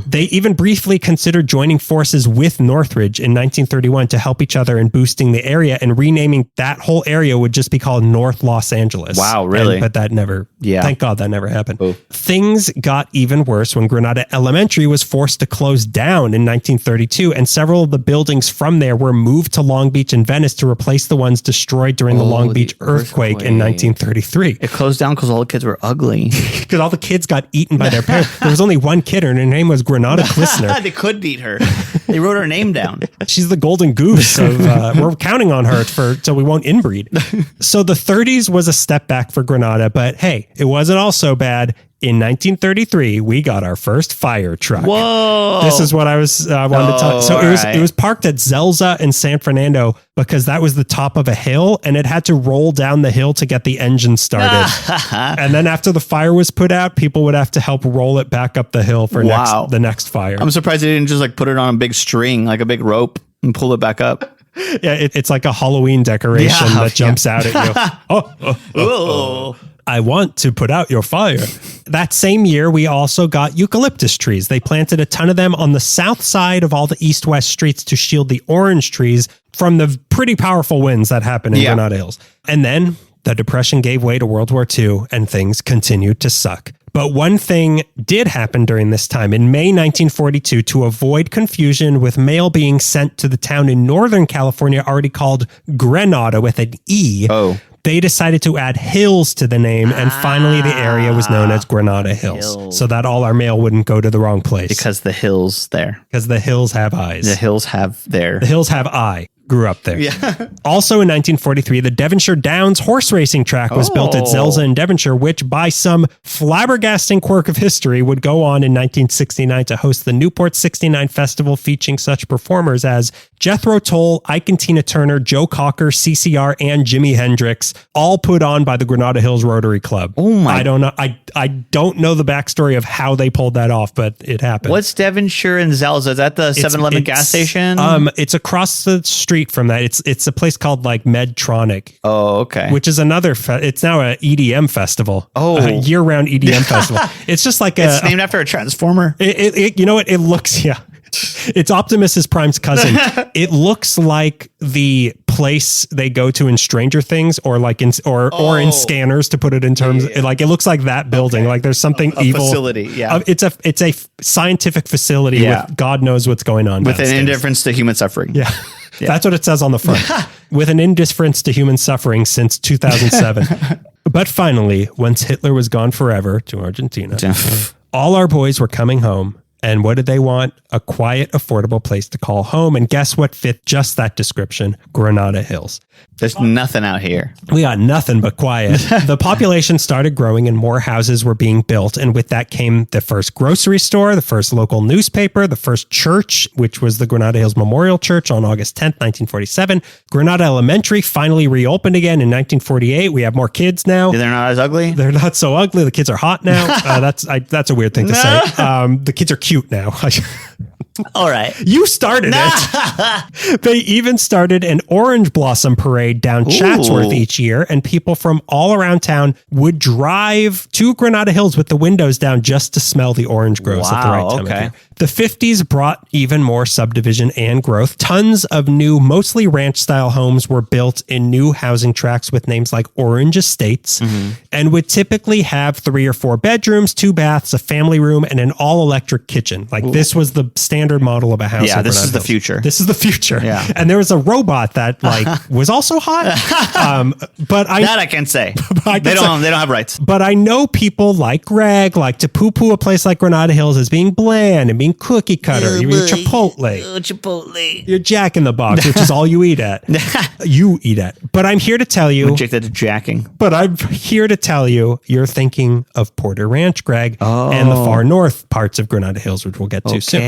They even briefly considered joining forces with Northridge in 1931 to help each other in boosting the area, and renaming that whole area would just be called North Los Angeles. Wow, really? But that never, thank God that never happened. Ooh. Things got even worse when Granada Elementary was forced to close down in 1932, and several of the buildings from there were moved to Long Beach and Venice to replace the ones destroyed during the Long Beach earthquake in 1933. It closed down because all the kids were ugly. Because all the kids got eaten by their parents. There was only one kid, and her name was Granada Klissner. They could beat her. They wrote her name down. She's the golden goose of, we're counting on her so we won't inbreed. So the 30s was a step back for Granada, but hey, it wasn't all so bad. In 1933, we got our first fire truck. Whoa! This is what I wanted to talk. So it was parked at Zelza in San Fernando because that was the top of a hill, and it had to roll down the hill to get the engine started. And then after the fire was put out, people would have to help roll it back up the hill for the next fire. I'm surprised they didn't just like put it on a big string, like a big rope, and pull it back up. Yeah, it's like a Halloween decoration that jumps out at you. I want to put out your fire. That same year, we also got eucalyptus trees. They planted a ton of them on the south side of all the east-west streets to shield the orange trees from the pretty powerful winds that happen in Granada Hills. And then the Depression gave way to World War II, and things continued to suck. But one thing did happen during this time. In May 1942, to avoid confusion with mail being sent to the town in Northern California already called Granada with an E, they decided to add hills to the name, and finally the area was known as Granada Hills, so that all our mail wouldn't go to the wrong place. Because the hills there. Because the hills have eyes. The hills have there. The hills have eye. Grew up there. Yeah. Also in 1943, the Devonshire Downs horse racing track was built at Zelza in Devonshire, which by some flabbergasting quirk of history would go on in 1969 to host the Newport 69 Festival, featuring such performers as Jethro Tull, Ike and Tina Turner, Joe Cocker, CCR, and Jimi Hendrix, all put on by the Granada Hills Rotary Club. Oh my! I don't know. I don't know the backstory of how they pulled that off, but it happened. What's Devonshire and Zelza? Is that the 7-Eleven gas station? It's across the street from that. It's a place called like Medtronic. Oh, okay. Which is another. It's now a EDM festival. A year-round EDM festival. It's just like it's named after a transformer. You know what? It looks It's Optimus Prime's cousin. It looks like the place they go to in Stranger Things, or like in in Scanners, to put it in terms. Like it looks like that building. Like there's something evil. Facility. Yeah. It's a scientific facility with God knows what's going on. With downstairs. An indifference to human suffering. Yeah. That's what it says on the front. With an indifference to human suffering since 2007. But finally, once Hitler was gone forever to Argentina, all our boys were coming home. And what did they want? A quiet, affordable place to call home. And guess what fit just that description? Granada Hills. There's nothing out here. We got nothing but quiet. The population started growing and more houses were being built. And with that came the first grocery store, the first local newspaper, the first church, which was the Granada Hills Memorial Church on August 10th, 1947. Granada Elementary finally reopened again in 1948. We have more kids now. They're not as ugly? They're not so ugly. The kids are hot now. That's a weird thing to say. The kids are cute now. All right. You started it. They even started an orange blossom parade down Chatsworth each year, and people from all around town would drive to Granada Hills with the windows down just to smell the orange groves at the right time of year. The 50s brought even more subdivision and growth. Tons of new, mostly ranch-style homes were built in new housing tracts with names like Orange Estates, and would typically have 3 or 4 bedrooms, 2 baths, a family room, and an all-electric kitchen. Like this was the standard model of a house. Yeah, this is the future. This is the future. Yeah. And there was a robot that was also hot. But I can't say. They don't have rights. But I know people like Greg like to poo-poo a place like Granada Hills as being bland and being cookie cutter. You're Chipotle. You're Jack in the Box, which is all you eat at. You eat at. But I'm here to tell you. Addicted to jacking. But I'm here to tell you, you're thinking of Porter Ranch, Greg, and the far north parts of Granada Hills, which we'll get to soon.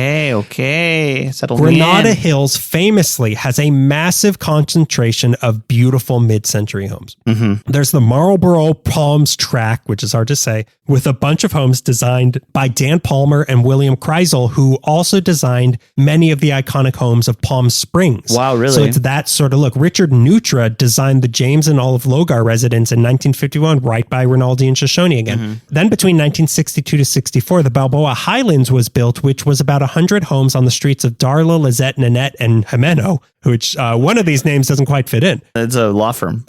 Okay. Granada Hills famously has a massive concentration of beautiful mid-century homes. There's the Marlborough Palms tract, which is hard to say, with a bunch of homes designed by Dan Palmer and William Kreisel, who also designed many of the iconic homes of Palm Springs. Wow, really? So it's that sort of look. Richard Nutra designed the James and Olive Logar residence in 1951, right by Rinaldi and Shoshone again. Then between 1962 to 64, the Balboa Highlands was built, which was about 100 homes on the streets of Darla, Lizette, Nanette, and Jimeno, which one of these names doesn't quite fit in. It's a law firm.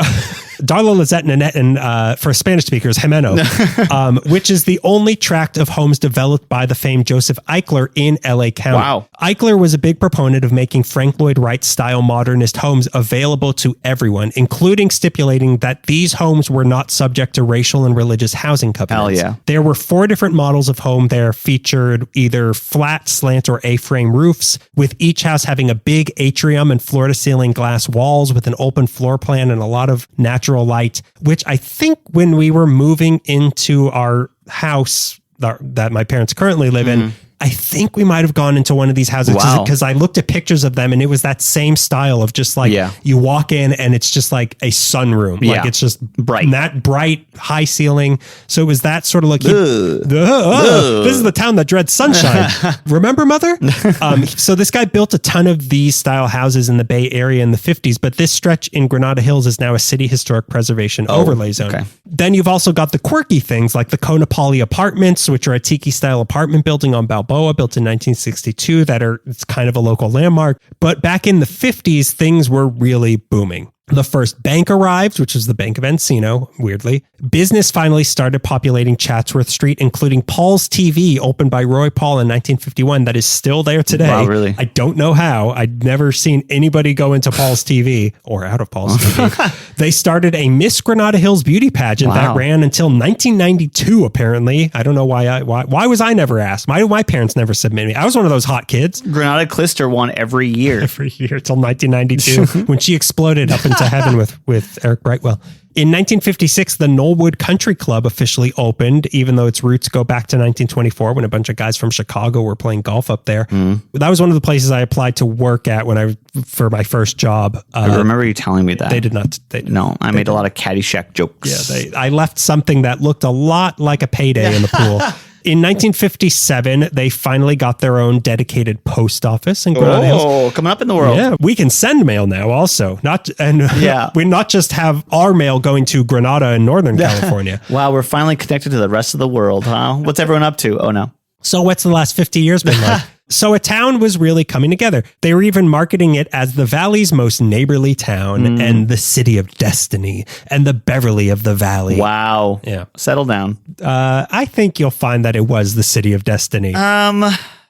Darla, Lizette, Nanette, and for Spanish speakers, Jimeno, which is the only tract of homes developed by the famed Joseph Eichler in LA County. Wow. Eichler was a big proponent of making Frank Lloyd Wright style modernist homes available to everyone, including stipulating that these homes were not subject to racial and religious housing covenants. Hell yeah. There were 4 different models of home there, featured either flat, slant, or A-frame roofs, with each house having a big atrium and floor-to-ceiling glass walls with an open floor plan and a lot of natural light, which I think when we were moving into our house that my parents currently live in, I think we might have gone into one of these houses because I looked at pictures of them and it was that same style of just like you walk in and it's just like a sunroom. Like it's just bright, high ceiling. So it was that sort of like, this is the town that dreads sunshine. Remember, Mother? So this guy built a ton of these style houses in the Bay Area in the 50s, but this stretch in Granada Hills is now a city historic preservation overlay zone. Okay. Then you've also got the quirky things like the Konapali Apartments, which are a tiki-style apartment building on Balboa, built in 1962, it's kind of a local landmark. But back in the 50s, things were really booming. The first bank arrived, which was the Bank of Encino, weirdly. Business finally started populating Chatsworth Street, including Paul's TV, opened by Roy Paul in 1951, that is still there today. Wow, really? I don't know how. I'd never seen anybody go into Paul's TV or out of Paul's TV. They started a Miss Granada Hills beauty pageant that ran until 1992, apparently. I don't know why was I never asked? Why do my parents never submit me? I was one of those hot kids. Granada Clister won every year. Every year till 1992 when she exploded up into heaven with Eric Brightwell. In 1956, the Knollwood Country Club officially opened, even though its roots go back to 1924 when a bunch of guys from Chicago were playing golf up there. That was one of the places I applied to work at for my first job. I remember you telling me that. They did not. I made a lot of Caddyshack jokes. Yeah, I left something that looked a lot like a payday in the pool. In 1957, they finally got their own dedicated post office in Granada Hills. Oh, coming up in the world. Yeah, we can send mail now also. We not just have our mail going to Granada in Northern California. Wow, we're finally connected to the rest of the world, huh? What's everyone up to? Oh, no. So what's the last 50 years been like? So a town was really coming together. They were even marketing it as the Valley's most neighborly town and the city of destiny and the Beverly of the Valley. Wow. Yeah. Settle down. I think you'll find that it was the city of destiny.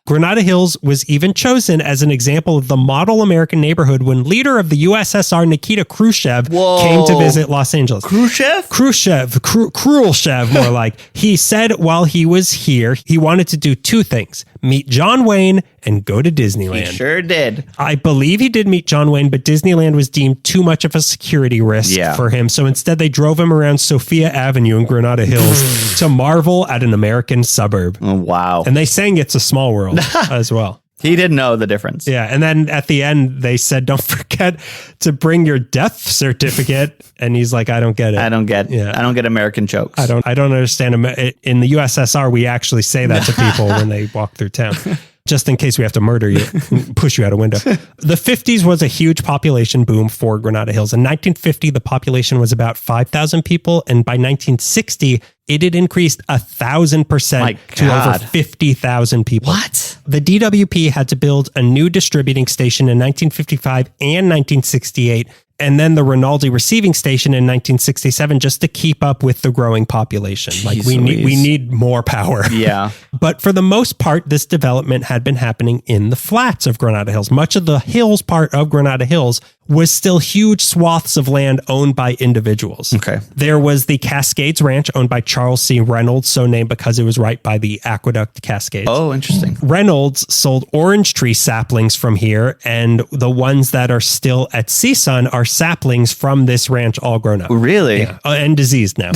Granada Hills was even chosen as an example of the model American neighborhood when leader of the USSR Nikita Khrushchev came to visit Los Angeles. Khrushchev, more like. He said while he was here, he wanted to do two things: meet John Wayne and go to Disneyland. He sure did. I believe he did meet John Wayne, but Disneyland was deemed too much of a security risk for him. So instead, they drove him around Sophia Avenue in Granada Hills to marvel at an American suburb. Oh, wow. And they sang It's a Small World as well. He didn't know the difference. Yeah. And then at the end, they said, don't forget to bring your death certificate. And he's like, I don't get it. I don't get American jokes. I don't understand. In the USSR, we actually say that to people when they walk through town. Just in case we have to murder you, push you out a window. The 50s was a huge population boom for Granada Hills. In 1950, the population was about 5,000 people. And by 1960, it had increased 1,000% to over 50,000 people. What? The DWP had to build a new distributing station in 1955 and 1968. And then the Rinaldi receiving station in 1967 just to keep up with the growing population. Jeez, we need more power. Yeah. But for the most part, this development had been happening in the flats of Granada Hills. Much of the hills part of Granada Hills was still huge swaths of land owned by individuals. Okay. There was the Cascades Ranch owned by Charles C. Reynolds, so named because it was right by the Aqueduct Cascades. Oh, interesting. Reynolds sold orange tree saplings from here, and the ones that are still at CSUN are saplings from this ranch all grown up. Really? Yeah. And diseased now.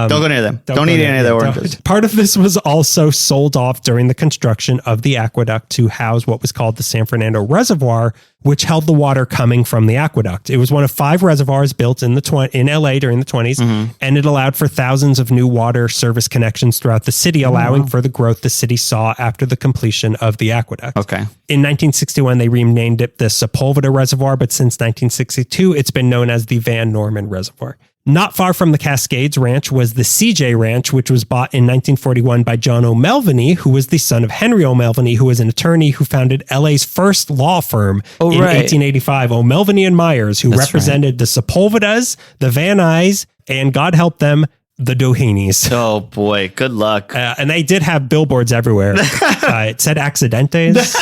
Don't go near them. Don't eat any of their oranges. Part of this was also sold off during the construction of the aqueduct to house what was called the San Fernando Reservoir, which held the water coming from the aqueduct. It was one of 5 reservoirs built in LA during the 20s, and it allowed for thousands of new water service connections throughout the city, allowing for the growth the city saw after the completion of the aqueduct. Okay. In 1961, they renamed it the Sepulveda Reservoir, but since 1962, it's been known as the Van Norman Reservoir. Not far from the Cascades Ranch was the CJ Ranch, which was bought in 1941 by John O'Melveny, who was the son of Henry O'Melveny, who was an attorney who founded LA's first law firm in 1885, O'Melveny and Myers, who represented the Sepulvedas, the Van Nuys, and God help them, the Doheny's. Oh boy, good luck. And they did have billboards everywhere. It said Accidentes.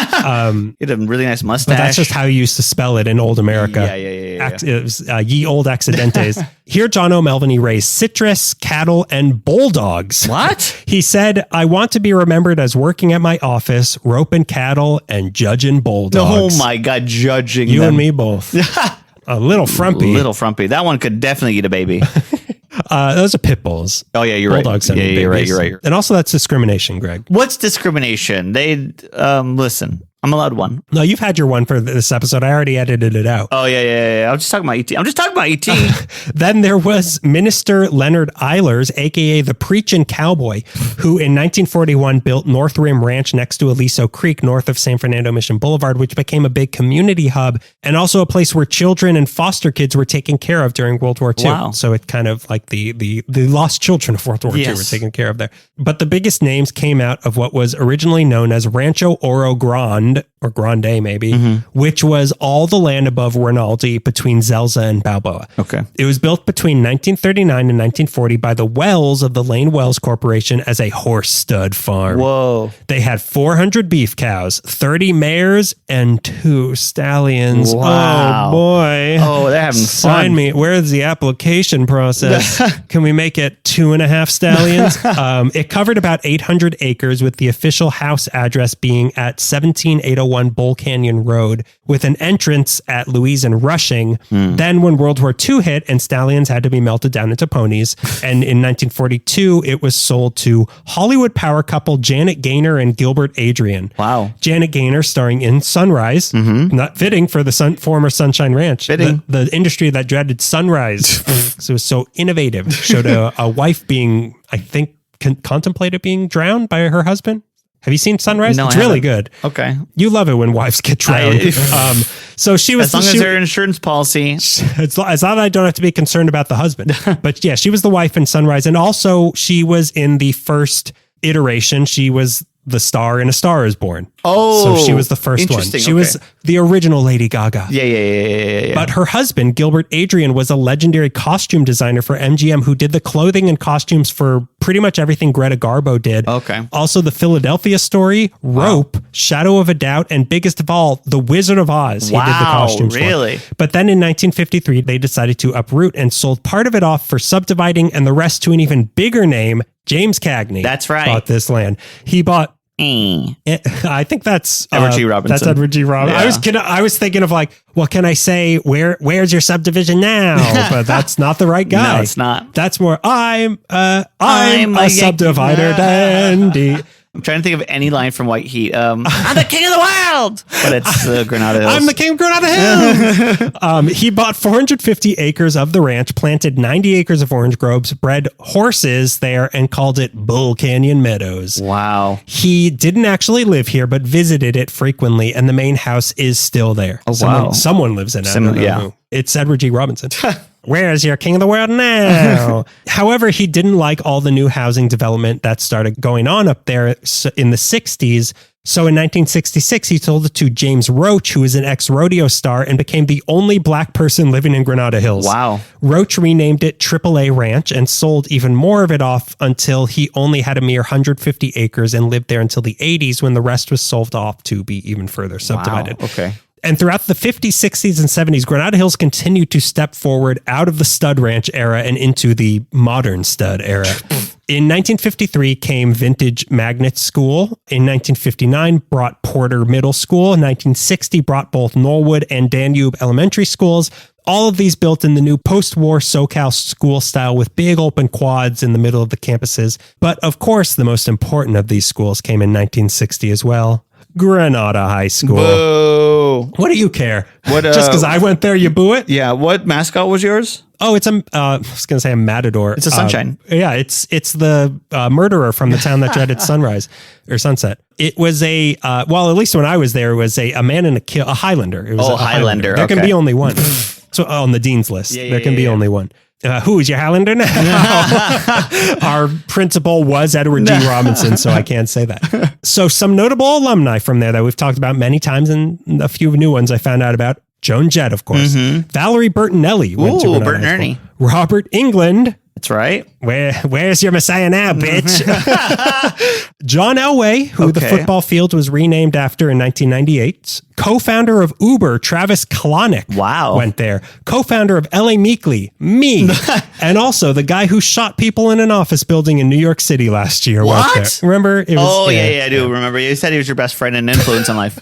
He had a really nice mustache. But that's just how you used to spell it in old America. Yeah. It was ye old Accidentes. Here, John O'Melveny raised citrus, cattle, and bulldogs. What? He said, I want to be remembered as working at my office, roping cattle and judging bulldogs. Oh my God, judging you them. and me both. A little frumpy. That one could definitely eat a baby. Those are pit bulls. Oh yeah, you're Bulldogs right. Yeah, you're right. babies. You're right. And also that's discrimination, Greg. What's discrimination? They listen. I'm allowed one. No, you've had your one for this episode. I already edited it out. Oh, yeah. I'm just talking about ET. Then there was Minister Leonard Eilers, a.k.a. the Preachin' Cowboy, who in 1941 built North Rim Ranch next to Aliso Creek, north of San Fernando Mission Boulevard, which became a big community hub and also a place where children and foster kids were taken care of during World War II. Wow. So it kind of like the lost children of World War II were taken care of there. But the biggest names came out of what was originally known as Rancho Oro Grande, or Grande maybe, which was all the land above Rinaldi between Zelza and Balboa. Okay. It was built between 1939 and 1940 by the Wells of the Lane Wells Corporation as a horse stud farm. Whoa. They had 400 beef cows, 30 mares, and 2 stallions. Wow. Oh, boy. Oh, they're having Sign fun. me. Where's the application process? Can we make it 2.5 stallions? It covered about 800 acres with the official house address being at 17801 Bull Canyon Road with an entrance at Louise and Rushing. Then when World War II hit and stallions had to be melted down into ponies, and in 1942 it was sold to Hollywood power couple Janet Gaynor and Gilbert Adrian. Wow. Janet Gaynor starring in Sunrise, not fitting for the former Sunshine Ranch. Fitting. The industry that dreaded sunrise. So it was so innovative. Showed a wife being, I think, contemplated being drowned by her husband. Have you seen Sunrise? No, It's I really haven't. good. Okay. You love it when wives get drowned. So she was As long as they're insurance policy. as long as I don't have to be concerned about the husband. But yeah, she was the wife in Sunrise. And also she was in the first iteration. She was the star in A Star Is Born. Oh, so she was the first one. interesting. She was the original Lady Gaga. Yeah. But her husband, Gilbert Adrian, was a legendary costume designer for MGM who did the clothing and costumes for pretty much everything Greta Garbo did. Okay. Also, The Philadelphia Story, Rope, Shadow of a Doubt, and biggest of all, The Wizard of Oz. He did the costumes for. Really? But then in 1953, they decided to uproot and sold part of it off for subdividing and the rest to an even bigger name. James Cagney. That's right. Bought this land. He bought I think that's Edward G. Robinson. That's Edward G. Robinson. Yeah. I was thinking of like, well, can I say where's your subdivision now? But that's not the right guy. No, it's not. That's more I'm a subdivider dandy. I'm trying to think of any line from White Heat. I'm the king of the world, but it's Granada Hills. I'm the king of Granada Hills. He bought 450 acres of the ranch, planted 90 acres of orange groves, bred horses there, and called it Bull Canyon Meadows. Wow. He didn't actually live here, but visited it frequently, and the main house is still there. Oh, wow. Someone lives in it. I don't know yeah. who. It's Edward G. Robinson. Where's your king of the world now? However, he didn't like all the new housing development that started going on up there in the 60s. So in 1966, he sold it to James Roach, who is an ex-rodeo star and became the only black person living in Granada Hills. Wow. Roach renamed it AAA Ranch and sold even more of it off until he only had a mere 150 acres and lived there until the 80s when the rest was sold off to be even further subdivided. Wow. Okay. And throughout the 50s, 60s, and 70s, Granada Hills continued to step forward out of the stud ranch era and into the modern stud era. In 1953 came Vintage Magnet School. In 1959 brought Porter Middle School. In 1960 brought both Norwood and Danube Elementary Schools. All of these built in the new post-war SoCal school style with big open quads in the middle of the campuses. But of course, the most important of these schools came in 1960 as well. Granada High School. Boo. What do you care? What, Just because I went there, you boo it? Yeah. What mascot was yours? Oh, it's I was going to say a matador. It's a sunshine. Yeah, it's the murderer from the town that dreaded sunrise or sunset. It was at least when I was there, it was a man and a Highlander. It was a Highlander. There can okay. be only one. So on the dean's list, there can be only one. Who is your Highlander now? Our principal was Edward G. Robinson, so I can't say that. So some notable alumni from there that we've talked about many times, and a few new ones I found out about. Joan Jett, of course. Valerie Bertinelli went to Granada High School. Bertinelli. Robert England. That's right. Where's your Messiah now, bitch? John Elway, who the football field was renamed after in 1998. Co-founder of Uber, Travis Kalanick, went there. Co-founder of LA Meekly, me. And also the guy who shot people in an office building in New York City last year went there. Remember? It was, I do remember. You said he was your best friend and influence in life.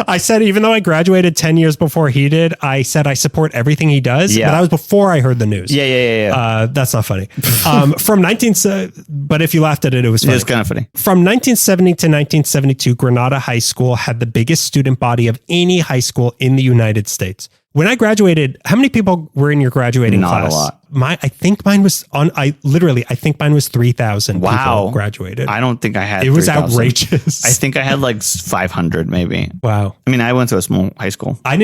I said, even though I graduated 10 years before he did, I said I support everything he does. Yeah. But that was before I heard the news. Yeah. That's not funny. But if you laughed at it, it was funny. It's kind of funny. From 1970 to 1972, Granada High School had the biggest student body of any high school in the United States. When I graduated, how many people were in your graduating class? Not a lot. I think mine was 3,000 people graduated. I don't think I had. It was outrageous. I think I had like 500 maybe. Wow. I mean, I went to a small high school. I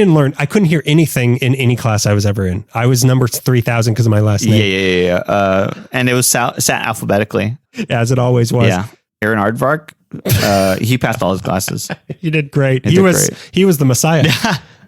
couldn't hear anything in any class I was ever in. I was number 3,000 because of my last name. Yeah. And it was sat alphabetically. As it always was. Yeah. Aaron Aardvark, he passed all his classes. He did great. He was the Messiah.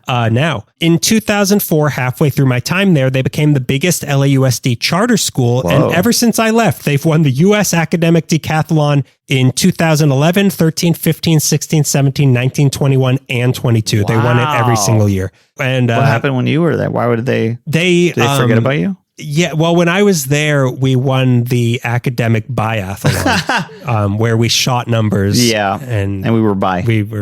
Now, in 2004, halfway through my time there, they became the biggest LAUSD charter school. Whoa. And ever since I left, they've won the U.S. Academic Decathlon in 2011, 13, 15, 16, 17, 19, 21, and 22. Wow. They won it every single year. And what happened when you were there? Why would did they forget about you? Yeah, well, when I was there, we won the academic biathlon, where we shot numbers. Yeah, and we were bi. In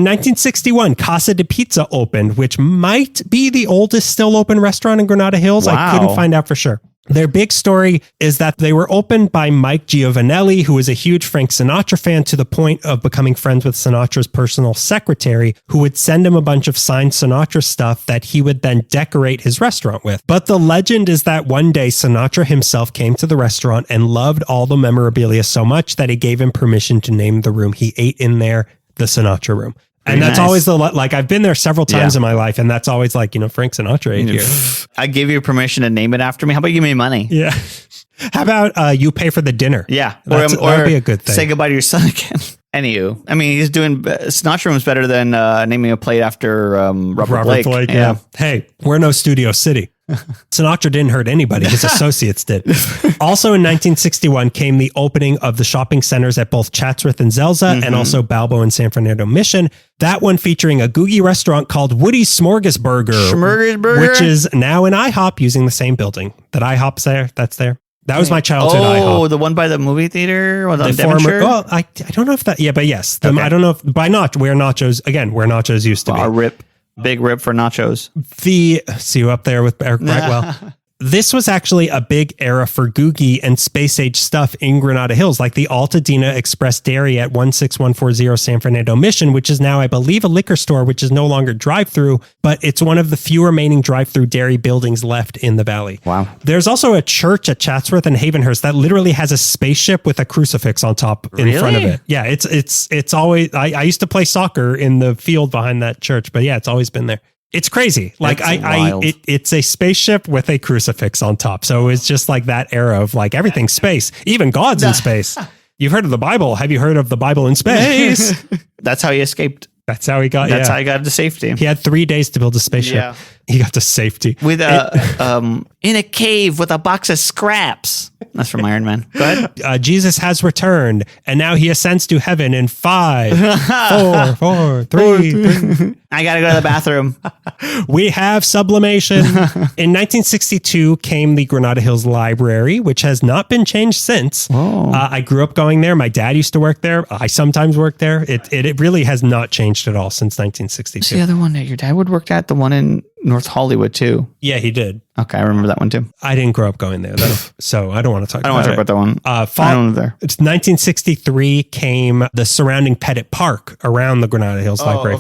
1961, Casa de Pizza opened, which might be the oldest still open restaurant in Granada Hills. Wow. I couldn't find out for sure. Their big story is that they were opened by Mike Giovanelli, who was a huge Frank Sinatra fan to the point of becoming friends with Sinatra's personal secretary, who would send him a bunch of signed Sinatra stuff that he would then decorate his restaurant with. But the legend is that one day Sinatra himself came to the restaurant and loved all the memorabilia so much that he gave him permission to name the room he ate in there the Sinatra Room. And that's always I've been there several times in my life, and that's always Frank Sinatra ate here. I gave you permission to name it after me. How about you give me money? Yeah. How about you pay for the dinner? Yeah. Or that'd be a good thing. Say goodbye to your son again. Anywho, I mean, he's doing Sinatra Room's better than naming a plate after Robert Blake. Yeah. Hey, we're no Studio City. Sinatra didn't hurt anybody. His associates did. Also in 1961 came the opening of the shopping centers at both Chatsworth and Zelza, and also Balbo and San Fernando Mission. That one featuring a Googie restaurant called Woody's Smorgasburger, which is now an IHOP using the same building. That IHOP's there. That's there. That was my childhood IHOP. Oh, the one by the movie theater? Or the former, well, I don't know if that, but yes. I don't know if where nachos used to be. A rip. Big rip for nachos. See you up there with Eric Brightwell. This was actually a big era for Googie and space age stuff in Granada Hills, like the Altadena Express Dairy at 16140 San Fernando Mission, which is now, I believe, a liquor store, which is no longer drive-through, but it's one of the few remaining drive-through dairy buildings left in the valley. Wow. There's also a church at Chatsworth and Havenhurst that literally has a spaceship with a crucifix on top in front of it. Yeah, it's always, I used to play soccer in the field behind that church, but yeah, it's always been there. It's crazy. It's a spaceship with a crucifix on top. So it's just like that era of everything's space, even God's in space. You've heard of the Bible. Have you heard of the Bible in space? That's how he escaped. That's how he got. That's how he got to safety. He had 3 days to build a spaceship. Yeah. He got to safety with in a cave with a box of scraps. That's from Iron Man. Go ahead. Jesus has returned, and now he ascends to heaven in 5, 4, 3. I gotta go to the bathroom. We have sublimation. In 1962 came the Granada Hills Library, which has not been changed since. I grew up going there. My dad used to work there. I sometimes work there. It really has not changed at all since 1962. What's the other one that your dad would work at? The one in North Hollywood too. Yeah, he did. Okay, I remember that one too. I didn't grow up going there though, so I don't want to talk about it. I don't want to talk about that one. I don't know there. It's 1963 came the surrounding Pettit Park around the Granada Hills Library,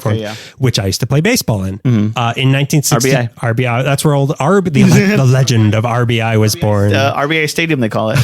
which I used to play baseball in. In 1960, RBI. That's where the legend of RBI was born. RBI Stadium, they call it.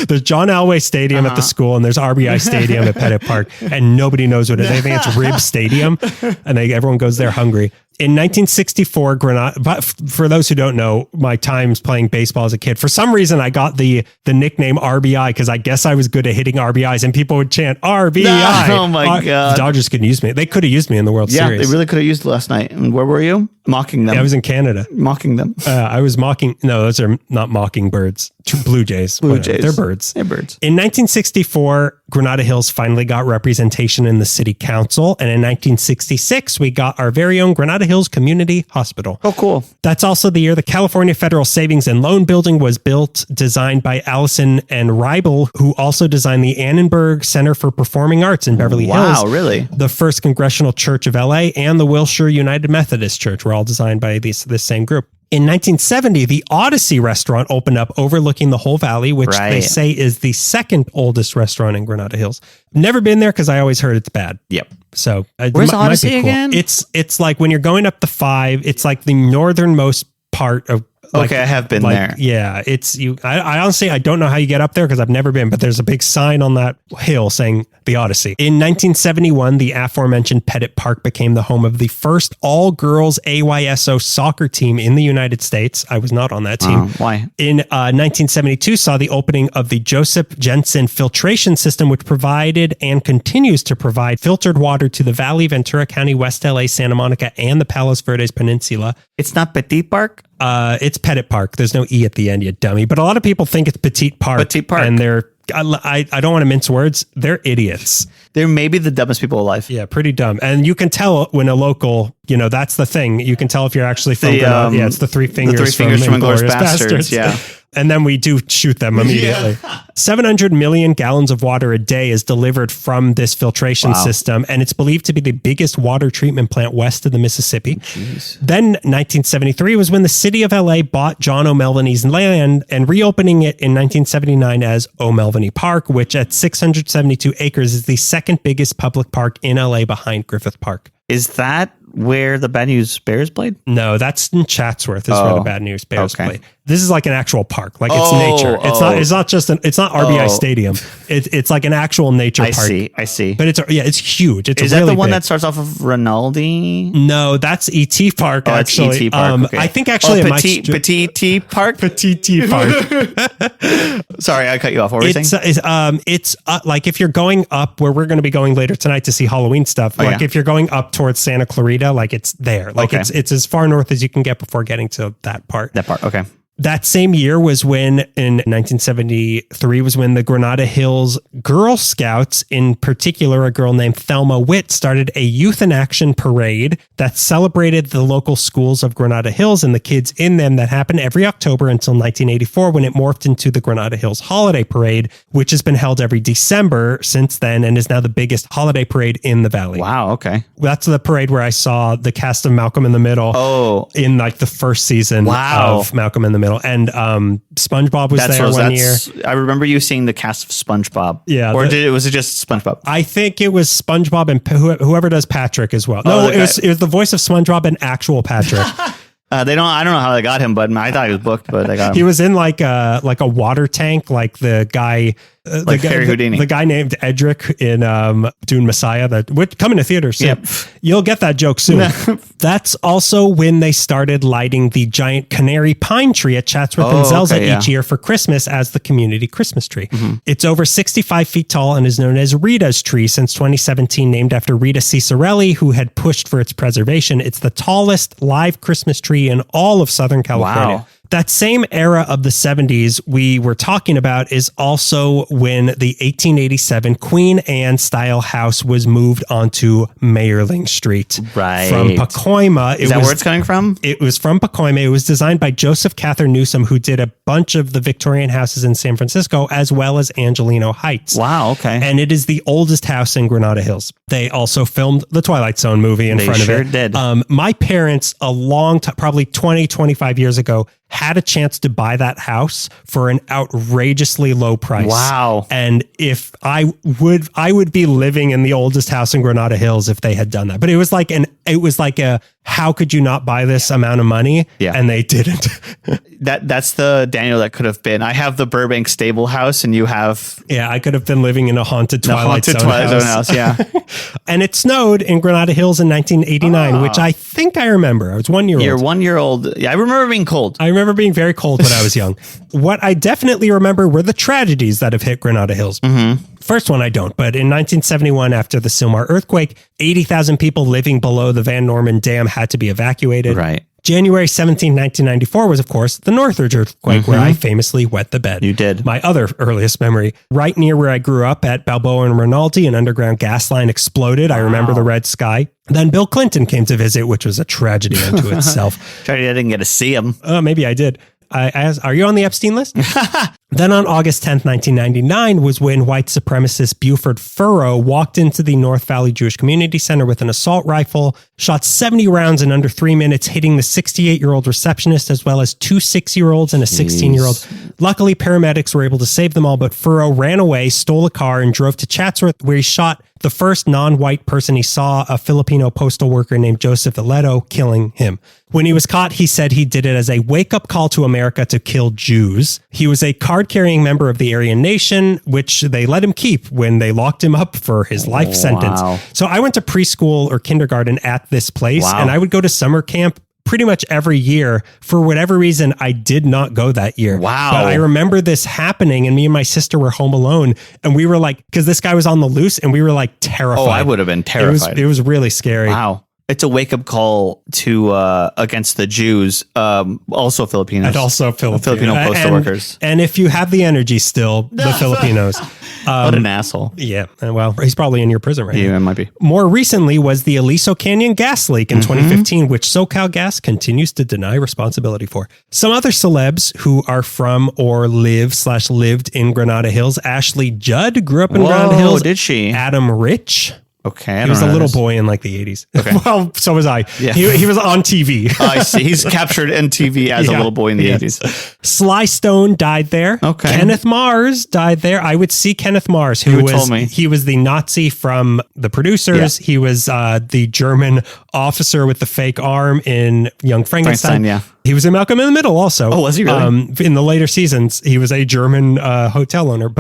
There's John Elway Stadium at the school, and there's RBI Stadium at Pettit Park, and nobody knows what it is. They think it's Rib Stadium, and everyone goes there hungry. In 1964, Granada, but for those who don't know, my times playing baseball as a kid, for some reason I got the nickname RBI because I guess I was good at hitting RBIs and people would chant RBI. Oh my God. The Dodgers couldn't use me. They could have used me in the World Series. They really could have used it last night. And where were you? Mocking them. I was in Canada. Mocking them. I was mocking, no, those are not mockingbirds. Blue Jays. Blue Jays. They're birds. They're birds. In 1964, Granada Hills finally got representation in the city council. And in 1966, we got our very own Granada Hills Community Hospital. Oh, cool. That's also the year the California Federal Savings and Loan Building was built, designed by Allison and Reibel, who also designed the Annenberg Center for Performing Arts in Beverly Hills. Wow, really? The First Congressional Church of LA and the Wilshire United Methodist Church were all designed by this same group. In 1970, the Odyssey restaurant opened up overlooking the whole valley, which they say is the second oldest restaurant in Granada Hills. Never been there because I always heard it's bad. Yep. So where's Odyssey again? It's like when you're going up the 5, it's like the northernmost part of. Okay, I have been there. Yeah, it's you. I honestly, I don't know how you get up there because I've never been, but there's a big sign on that hill saying the Odyssey. In 1971, the aforementioned Pettit Park became the home of the first all-girls AYSO soccer team in the United States. I was not on that team. Why? In 1972, saw the opening of the Joseph Jensen filtration system, which provided and continues to provide filtered water to the Valley, Ventura County, West LA, Santa Monica, and the Palos Verdes Peninsula. It's not Pettit Park? It's Pettit Park. There's no E at the end, you dummy. But a lot of people think it's Petite Park. Petite Park. And I don't want to mince words. They're idiots. They're maybe the dumbest people alive. Yeah, pretty dumb. And you can tell when a local, that's the thing. You can tell if you're actually from Granada. Yeah, it's the three fingers from Inglourious Bastards. Yeah. And then we do shoot them immediately. Yeah. 700 million gallons of water a day is delivered from this filtration system, and it's believed to be the biggest water treatment plant west of the Mississippi. Jeez. Then 1973 was when the city of LA bought John O'Melveny's land and reopening it in 1979 as O'Melveny Park, which at 672 acres is the second biggest public park in LA behind Griffith Park. Is that where the Bad News Bears played? No, that's in Chatsworth is where the Bad News Bears play. This is like an actual park, like it's nature. It's not just it's not RBI Stadium. It's like an actual nature park. I see. But it's huge. It's is really that the one big. that starts off of Rinaldi? No, that's ET Park. Actually, it's ET Park. Okay. I think actually Petit Park. Petit Park. Sorry, I cut you off. What were you saying? It's like if you're going up where we're going to be going later tonight to see Halloween stuff. If you're going up towards Santa Clarita, like it's there. Like it's as far north as you can get before getting to that part. That part. Okay. That same year was when, in 1973, was when the Granada Hills Girl Scouts, in particular, a girl named Thelma Witt, started a Youth in Action parade that celebrated the local schools of Granada Hills and the kids in them that happened every October until 1984, when it morphed into the Granada Hills Holiday Parade, which has been held every December since then and is now the biggest holiday parade in the Valley. Wow, okay. That's the parade where I saw the cast of Malcolm in the Middle in like the first season of Malcolm in the Middle. And SpongeBob was there one year. I remember you seeing the cast of SpongeBob. Yeah. Or was it just SpongeBob? I think it was SpongeBob and whoever does Patrick as well. No, it was the voice of SpongeBob and actual Patrick. I don't know how they got him, but I thought he was booked, but they got him. He was in like a water tank, like the guy, Harry Houdini. The guy named Edric in Dune Messiah that would come into theaters soon. Yep. You'll get that joke soon. That's also when they started lighting the giant canary pine tree at Chatsworth and Zelza each year for Christmas as the community Christmas tree. Mm-hmm. It's over 65 feet tall and is known as Rita's tree since 2017, named after Rita Ciccarelli, who had pushed for its preservation. It's the tallest live Christmas tree in all of Southern California. Wow. That same era of the 70s we were talking about is also when the 1887 Queen Anne style house was moved onto Mayerling Street. Right. From Pacoima. Is that where it's coming from? It was from Pacoima. It was designed by Joseph Catherine Newsom, who did a bunch of the Victorian houses in San Francisco, as well as Angelino Heights. Wow, okay. And it is the oldest house in Granada Hills. They also filmed the Twilight Zone movie in front of it. They sure did. My parents, a long time, probably 20, 25 years ago, had a chance to buy that house for an outrageously low price. Wow. And if I would be living in the oldest house in Granada Hills if they had done that. But it was like a how could you not buy this amount of money? Yeah. And they didn't. That's the Daniel that could have been. I have the Burbank stable house, and you have I could have been living in a haunted Twilight Zone house. Yeah. And it snowed in Granada Hills in 1989, which I think I remember. I was 1 year old. You're 1 year old. Yeah, I remember being cold. I remember being very cold when I was young. What I definitely remember were the tragedies that have hit Granada Hills. First one I don't, but in 1971, after the Sylmar earthquake, 80,000 people living below the Van Norman Dam had to be evacuated. Right. January 17, 1994 was, of course, the Northridge earthquake, where I famously wet the bed. You did. My other earliest memory, right near where I grew up at Balboa and Rinaldi, an underground gas line exploded. I remember the red sky. Then Bill Clinton came to visit, which was a tragedy unto itself. Sorry, I didn't get to see him. Maybe I did. I asked, are you on the Epstein list? Then on August 10th, 1999 was when white supremacist Buford Furrow walked into the North Valley Jewish Community Center with an assault rifle, shot 70 rounds in under 3 minutes, hitting the 68-year-old receptionist as well as 2 6-year-olds and a 16-year-old. Luckily, paramedics were able to save them all, but Furrow ran away, stole a car, and drove to Chatsworth, where he shot the first non-white person he saw, a Filipino postal worker named Joseph Aledo, killing him. When he was caught, he said he did it as a wake-up call to America to kill Jews. He was a card-carrying member of the Aryan Nation, which they let him keep when they locked him up for his life sentence. So I went to preschool or kindergarten at this place, and I would go to summer camp pretty much every year. For whatever reason, I did not go that year. Wow. But I remember this happening, and me and my sister were home alone, and we were like, because this guy was on the loose, and we were like terrified. Oh, I would have been terrified. It was really scary. Wow. It's a wake-up call to against the Jews, also Filipinos. And also Filipino postal workers. And if you have the energy still, the Filipinos. What an asshole. Yeah. Well, he's probably in your prison right now. Yeah, it might be. More recently was the Aliso Canyon gas leak in 2015, which SoCal Gas continues to deny responsibility for. Some other celebs who are from or lived in Granada Hills. Ashley Judd grew up in Granada Hills. Did she? Adam Rich. Okay. He was a little boy in like the 80s. Okay. Well, so was I. Yeah. He was on TV. I see. He's captured on TV as a little boy in the 80s. Sly Stone died there. Okay. Kenneth Mars died there. I would see Kenneth Mars, who told me. He was the Nazi from The Producers. Yeah. He was the German officer with the fake arm in Young Frankenstein. Yeah. He was in Malcolm in the Middle also. Oh, was he really? In the later seasons, he was a German hotel owner,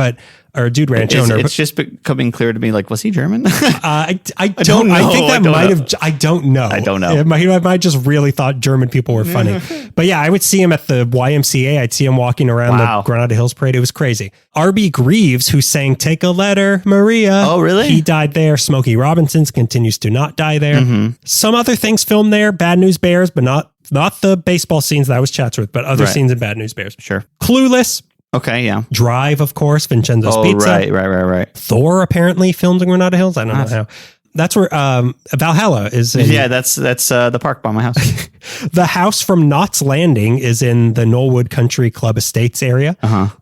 or dude ranch owner. It's just becoming clear to me, like, was he German? I don't know. I think that might have, I don't know. I don't know. He might just really thought German people were funny. But yeah, I would see him at the YMCA. I'd see him walking around the Granada Hills Parade. It was crazy. R.B. Greaves, who sang Take a Letter, Maria. Oh, really? He died there. Smokey Robinson continues to not die there. Some other things filmed there. Bad News Bears, but not the baseball scenes. That was Chatsworth, but other scenes in Bad News Bears. Sure. Clueless. Okay, yeah. Drive, of course, Vincenzo's Pizza. Right. Thor apparently filmed in Granada Hills. I don't know how. That's where Valhalla is. That's the park by my house. The house from Knott's Landing is in the Knollwood Country Club Estates area.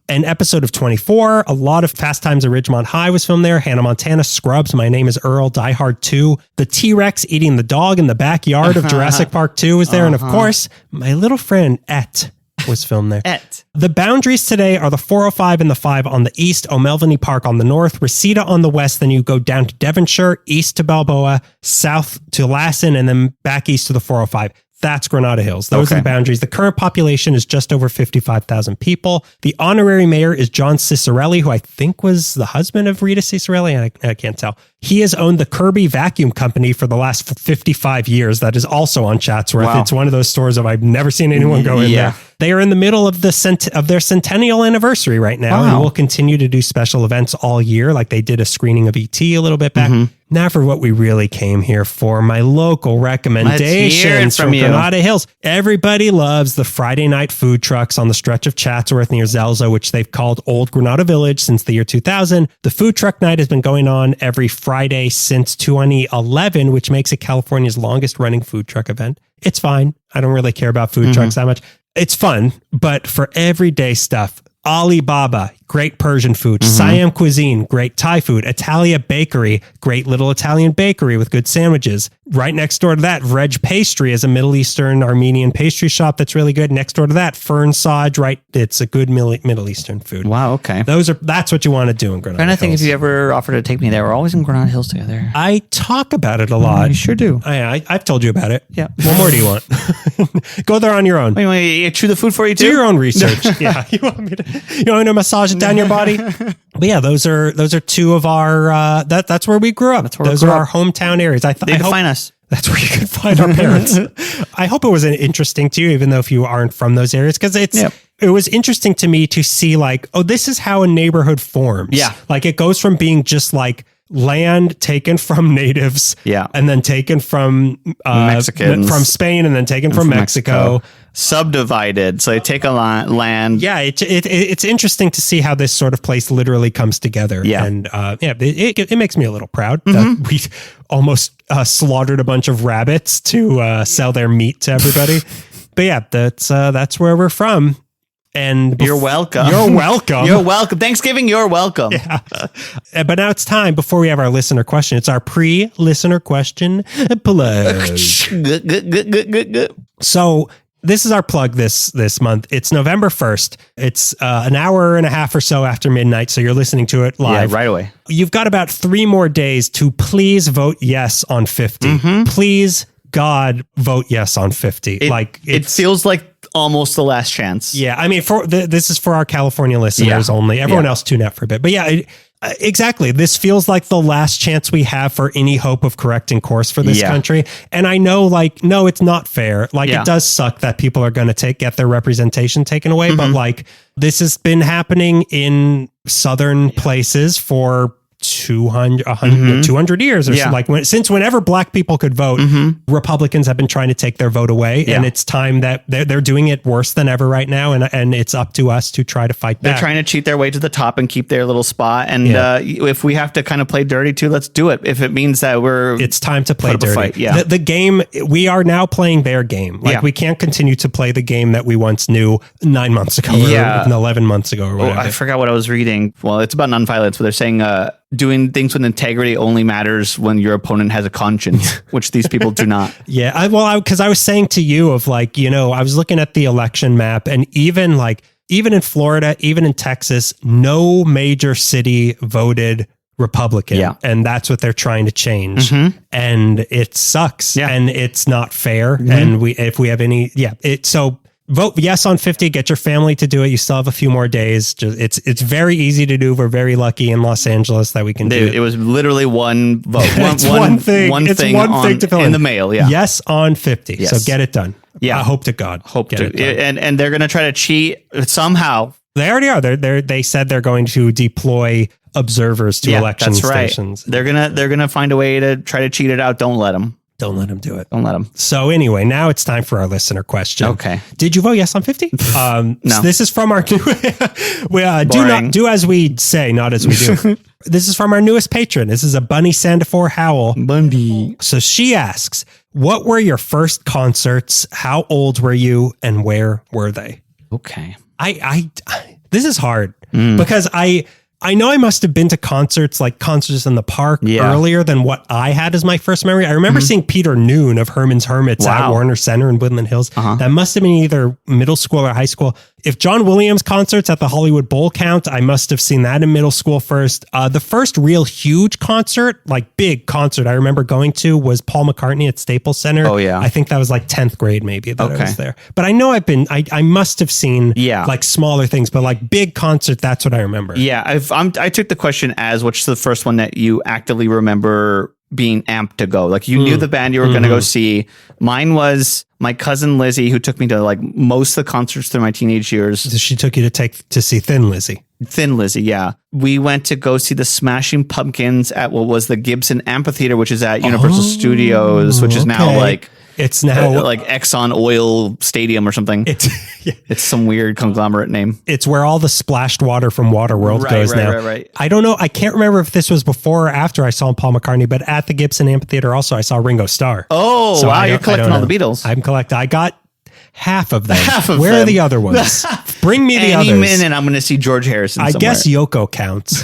An episode of 24, a lot of Fast Times at Ridgemont High was filmed there. Hannah Montana, Scrubs, My Name is Earl, Die Hard 2. The T-Rex eating the dog in the backyard of Jurassic Park 2 was there. And of course, My Little Friend, Et, was filmed there. The boundaries today are the 405 and the 5 on the east, O'Melveny Park on the north, Reseda on the west, then you go down to Devonshire, east to Balboa, south to Lassen, and then back east to the 405. That's Granada Hills. Those are the boundaries. The current population is just over 55,000 people. The honorary mayor is John Cicerelli, who I think was the husband of Rita Cicerelli. I can't tell. He has owned the Kirby Vacuum Company for the last 55 years. That is also on Chatsworth. Wow. It's one of those stores I've never seen anyone go in there. They are in the middle of their centennial anniversary right now, and will continue to do special events all year, like they did a screening of E.T. a little bit back. Now for what we really came here for, my local recommendations from Granada Hills. Everybody loves the Friday night food trucks on the stretch of Chatsworth near Zelza, which they've called Old Granada Village since the year 2000. The food truck night has been going on every Friday since 2011, which makes it California's longest running food truck event. It's fine. I don't really care about food trucks that much. It's fun, but for everyday stuff, Alibaba, great Persian food. Siam Cuisine, great Thai food. Italia Bakery, great little Italian bakery with good sandwiches. Right next door to that, Veg Pastry is a Middle Eastern Armenian pastry shop that's really good. Next door to that, Fern Saj, right? It's a good Middle Eastern food. Wow, okay. That's what you want to do in Granada And I think Hills. if you ever offer to take me there, we're always in Granada Hills together. I talk about it a lot. You sure do. I've told you about it. Yeah. What more do you want? Go there on your own. Wait, you want me to chew the food for you too? Do your own research. Yeah. You want me to massage it down your body? But yeah, those are two of our that's where we grew up. Those are our hometown areas. I hope find us. That's where you can find our parents. I hope it was interesting to you, even though if you aren't from those areas, because it was interesting to me to see like, oh, this is how a neighborhood forms. Yeah. Like it goes from being just like land taken from natives, and then taken from Mexicans, from Spain, and then taken from Mexico. Subdivided, so they take a land. Yeah, it's interesting to see how this sort of place literally comes together. Yeah, and it makes me a little proud that we almost slaughtered a bunch of rabbits to sell their meat to everybody. But yeah, that's where we're from. And you're welcome. You're welcome. You're welcome. Thanksgiving, you're welcome. Yeah. But now it's time, before we have our listener question, it's our pre-listener question plug. So this is our plug this month. It's November 1st. It's an hour and a half or so after midnight, so you're listening to it live. Yeah, right away. You've got about 3 more days to please vote yes on 50. Please, God, vote yes on 50. It feels like almost the last chance. Yeah, I mean, this is for our California listeners only. Everyone else tune out for a bit. But yeah, exactly. This feels like the last chance we have for any hope of correcting course for this country. And I know, no, it's not fair. It does suck that people are going to get their representation taken away. But this has been happening in southern places for 200 years or so. Since whenever black people could vote, Republicans have been trying to take their vote away, and it's time that they're doing it worse than ever right now, and it's up to us to try to fight back. They're trying to cheat their way to the top and keep their little spot, and if we have to kind of play dirty too, let's do it. If it means that it's time to play dirty. Fight, yeah. The game, we are now playing their game. We can't continue to play the game that we once knew 9 months ago or 11 months ago or whatever. I forgot what I was reading. Well, it's about nonviolence, but they're saying doing things with integrity only matters when your opponent has a conscience, which these people do not. Yeah. Because I was saying to you I was looking at the election map, and even in Florida, even in Texas, no major city voted Republican. Yeah. And that's what they're trying to change. And it sucks. Yeah. And it's not fair. And if we have any, so vote yes on 50. Get your family to do it. You still have a few more days. It's very easy to do. We're very lucky in Los Angeles that we can do it. It was literally one vote. One thing to fill in the mail. Yeah. Yes on 50. Yes. So get it done. Yeah. I hope to God. Get it done. And they're going to try to cheat somehow. They already are. They said they're going to deploy observers to election stations. They're gonna find a way to try to cheat it out. Don't let them. Don't let them do it. Don't let them. So anyway, now it's time for our listener question. Okay. Did you vote yes on 50? No. So this is from our new, do as we say, not as we do. This is from our newest patron. This is a Bunny Sandifor Howell. Bundy. So she asks, what were your first concerts? How old were you? And where were they? Okay. This is hard because I know I must have been to concerts in the park earlier than what I had as my first memory. I remember seeing Peter Noon of Herman's Hermits at Warner Center in Woodland Hills. That must have been either middle school or high school. If John Williams concerts at the Hollywood Bowl count, I must have seen that in middle school first. The first real huge concert, big concert I remember going to was Paul McCartney at Staples Center. Oh, yeah. I think that was 10th grade maybe that I was there. But I know I must have seen smaller things, but big concert, that's what I remember. Yeah, I took the question as which is the first one that you actively remember being amped to go. You knew the band you were going to go see. Mine was my cousin Lizzie, who took me to most of the concerts through my teenage years. So she took you to see Thin Lizzy. Thin Lizzy, yeah. We went to go see the Smashing Pumpkins at what was the Gibson Amphitheater, which is at Universal Studios, which is now it's now Exxon Oil Stadium or something. It's some weird conglomerate name. It's where all the splashed water from Waterworld goes now. Right. I don't know. I can't remember if this was before or after I saw Paul McCartney, but at the Gibson Amphitheater also I saw Ringo Starr. Oh, so wow. You're collecting all the Beatles. I'm collecting. I got half of them. Where are the other ones? Bring me the Any others. minute I'm going to see George Harrison I somewhere. guess Yoko counts.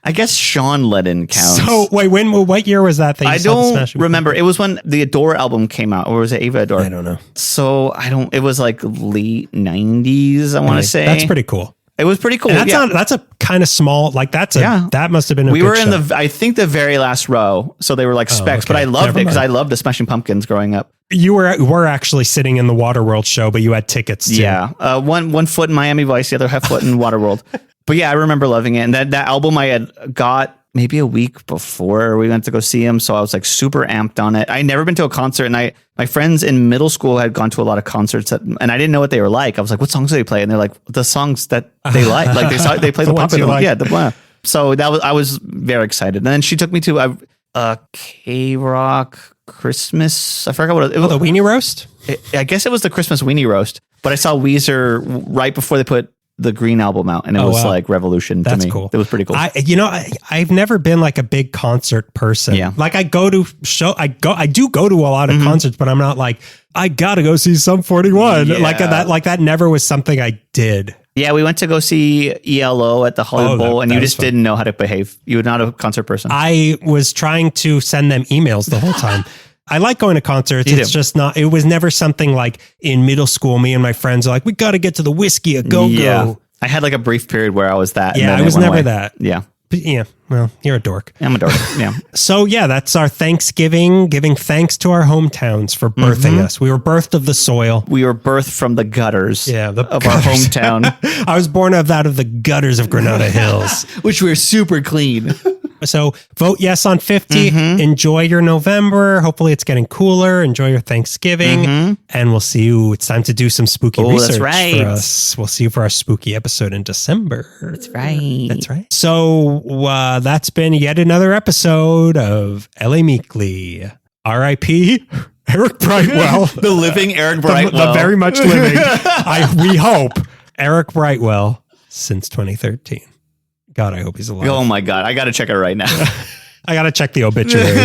I guess Sean Lennon counts. So wait, what year was that? I don't remember. It was when the Adore album came out, or was it Ava Adore? I don't know. So it was like late 90s, I want to say. That's pretty cool. It was pretty cool. And that's a kind of small, like that must have been we good were in show. I think the very last row. So they were like specs, but I loved it because I loved the Smashing Pumpkins growing up. You were actually sitting in the Waterworld show, but you had tickets too. Yeah. One foot in Miami Vice, the other half foot in Waterworld. But yeah, I remember loving it. And that album I had got maybe a week before we went to go see him. So I was like super amped on it. I had never been to a concert, and my friends in middle school had gone to a lot of concerts and I didn't know what they were like. I was like, what songs do they play? And they're like, the songs that they like. Like they play the popular ones. Yeah. So I was very excited. And then she took me to a K-Rock Christmas. I forgot what it was. The Weenie Roast? I guess it was the Christmas Weenie Roast, but I saw Weezer right before they put the Green album out, and it was like revolution to me. That's cool. It was pretty cool. I've never been like a big concert person. Yeah. Like I do go to a lot of concerts, but I'm not like, I gotta go see Sum 41. Yeah. Like that never was something I did. Yeah, we went to go see ELO at the Hollywood Bowl, and you just didn't know how to behave. You were not a concert person. I was trying to send them emails the whole time. I like going to concerts. It's just not, it was never something like in middle school, me and my friends are like, we got to get to the whiskey, a go-go. Yeah. I had like a brief period where I was that. Yeah, I was never that. Yeah. But yeah, well, you're a dork. I'm a dork. Yeah. So yeah, that's our Thanksgiving, giving thanks to our hometowns for birthing us. We were birthed of the soil. We were birthed from the gutters of gutters. our hometown. I was born out of the gutters of Granada Hills. Which were super clean. So vote yes on 50. Enjoy your November. Hopefully it's getting cooler. Enjoy your Thanksgiving. And we'll see you. It's time to do some spooky research for us. We'll see you for our spooky episode in December. That's right. That's right. So that's been yet another episode of L.A. Meekly. R.I.P. Eric Brightwell. The living Eric Brightwell. The very much living. We hope. Eric Brightwell since 2013. God, I hope he's alive. Oh my God. I got to check it right now. I got to check the obituary.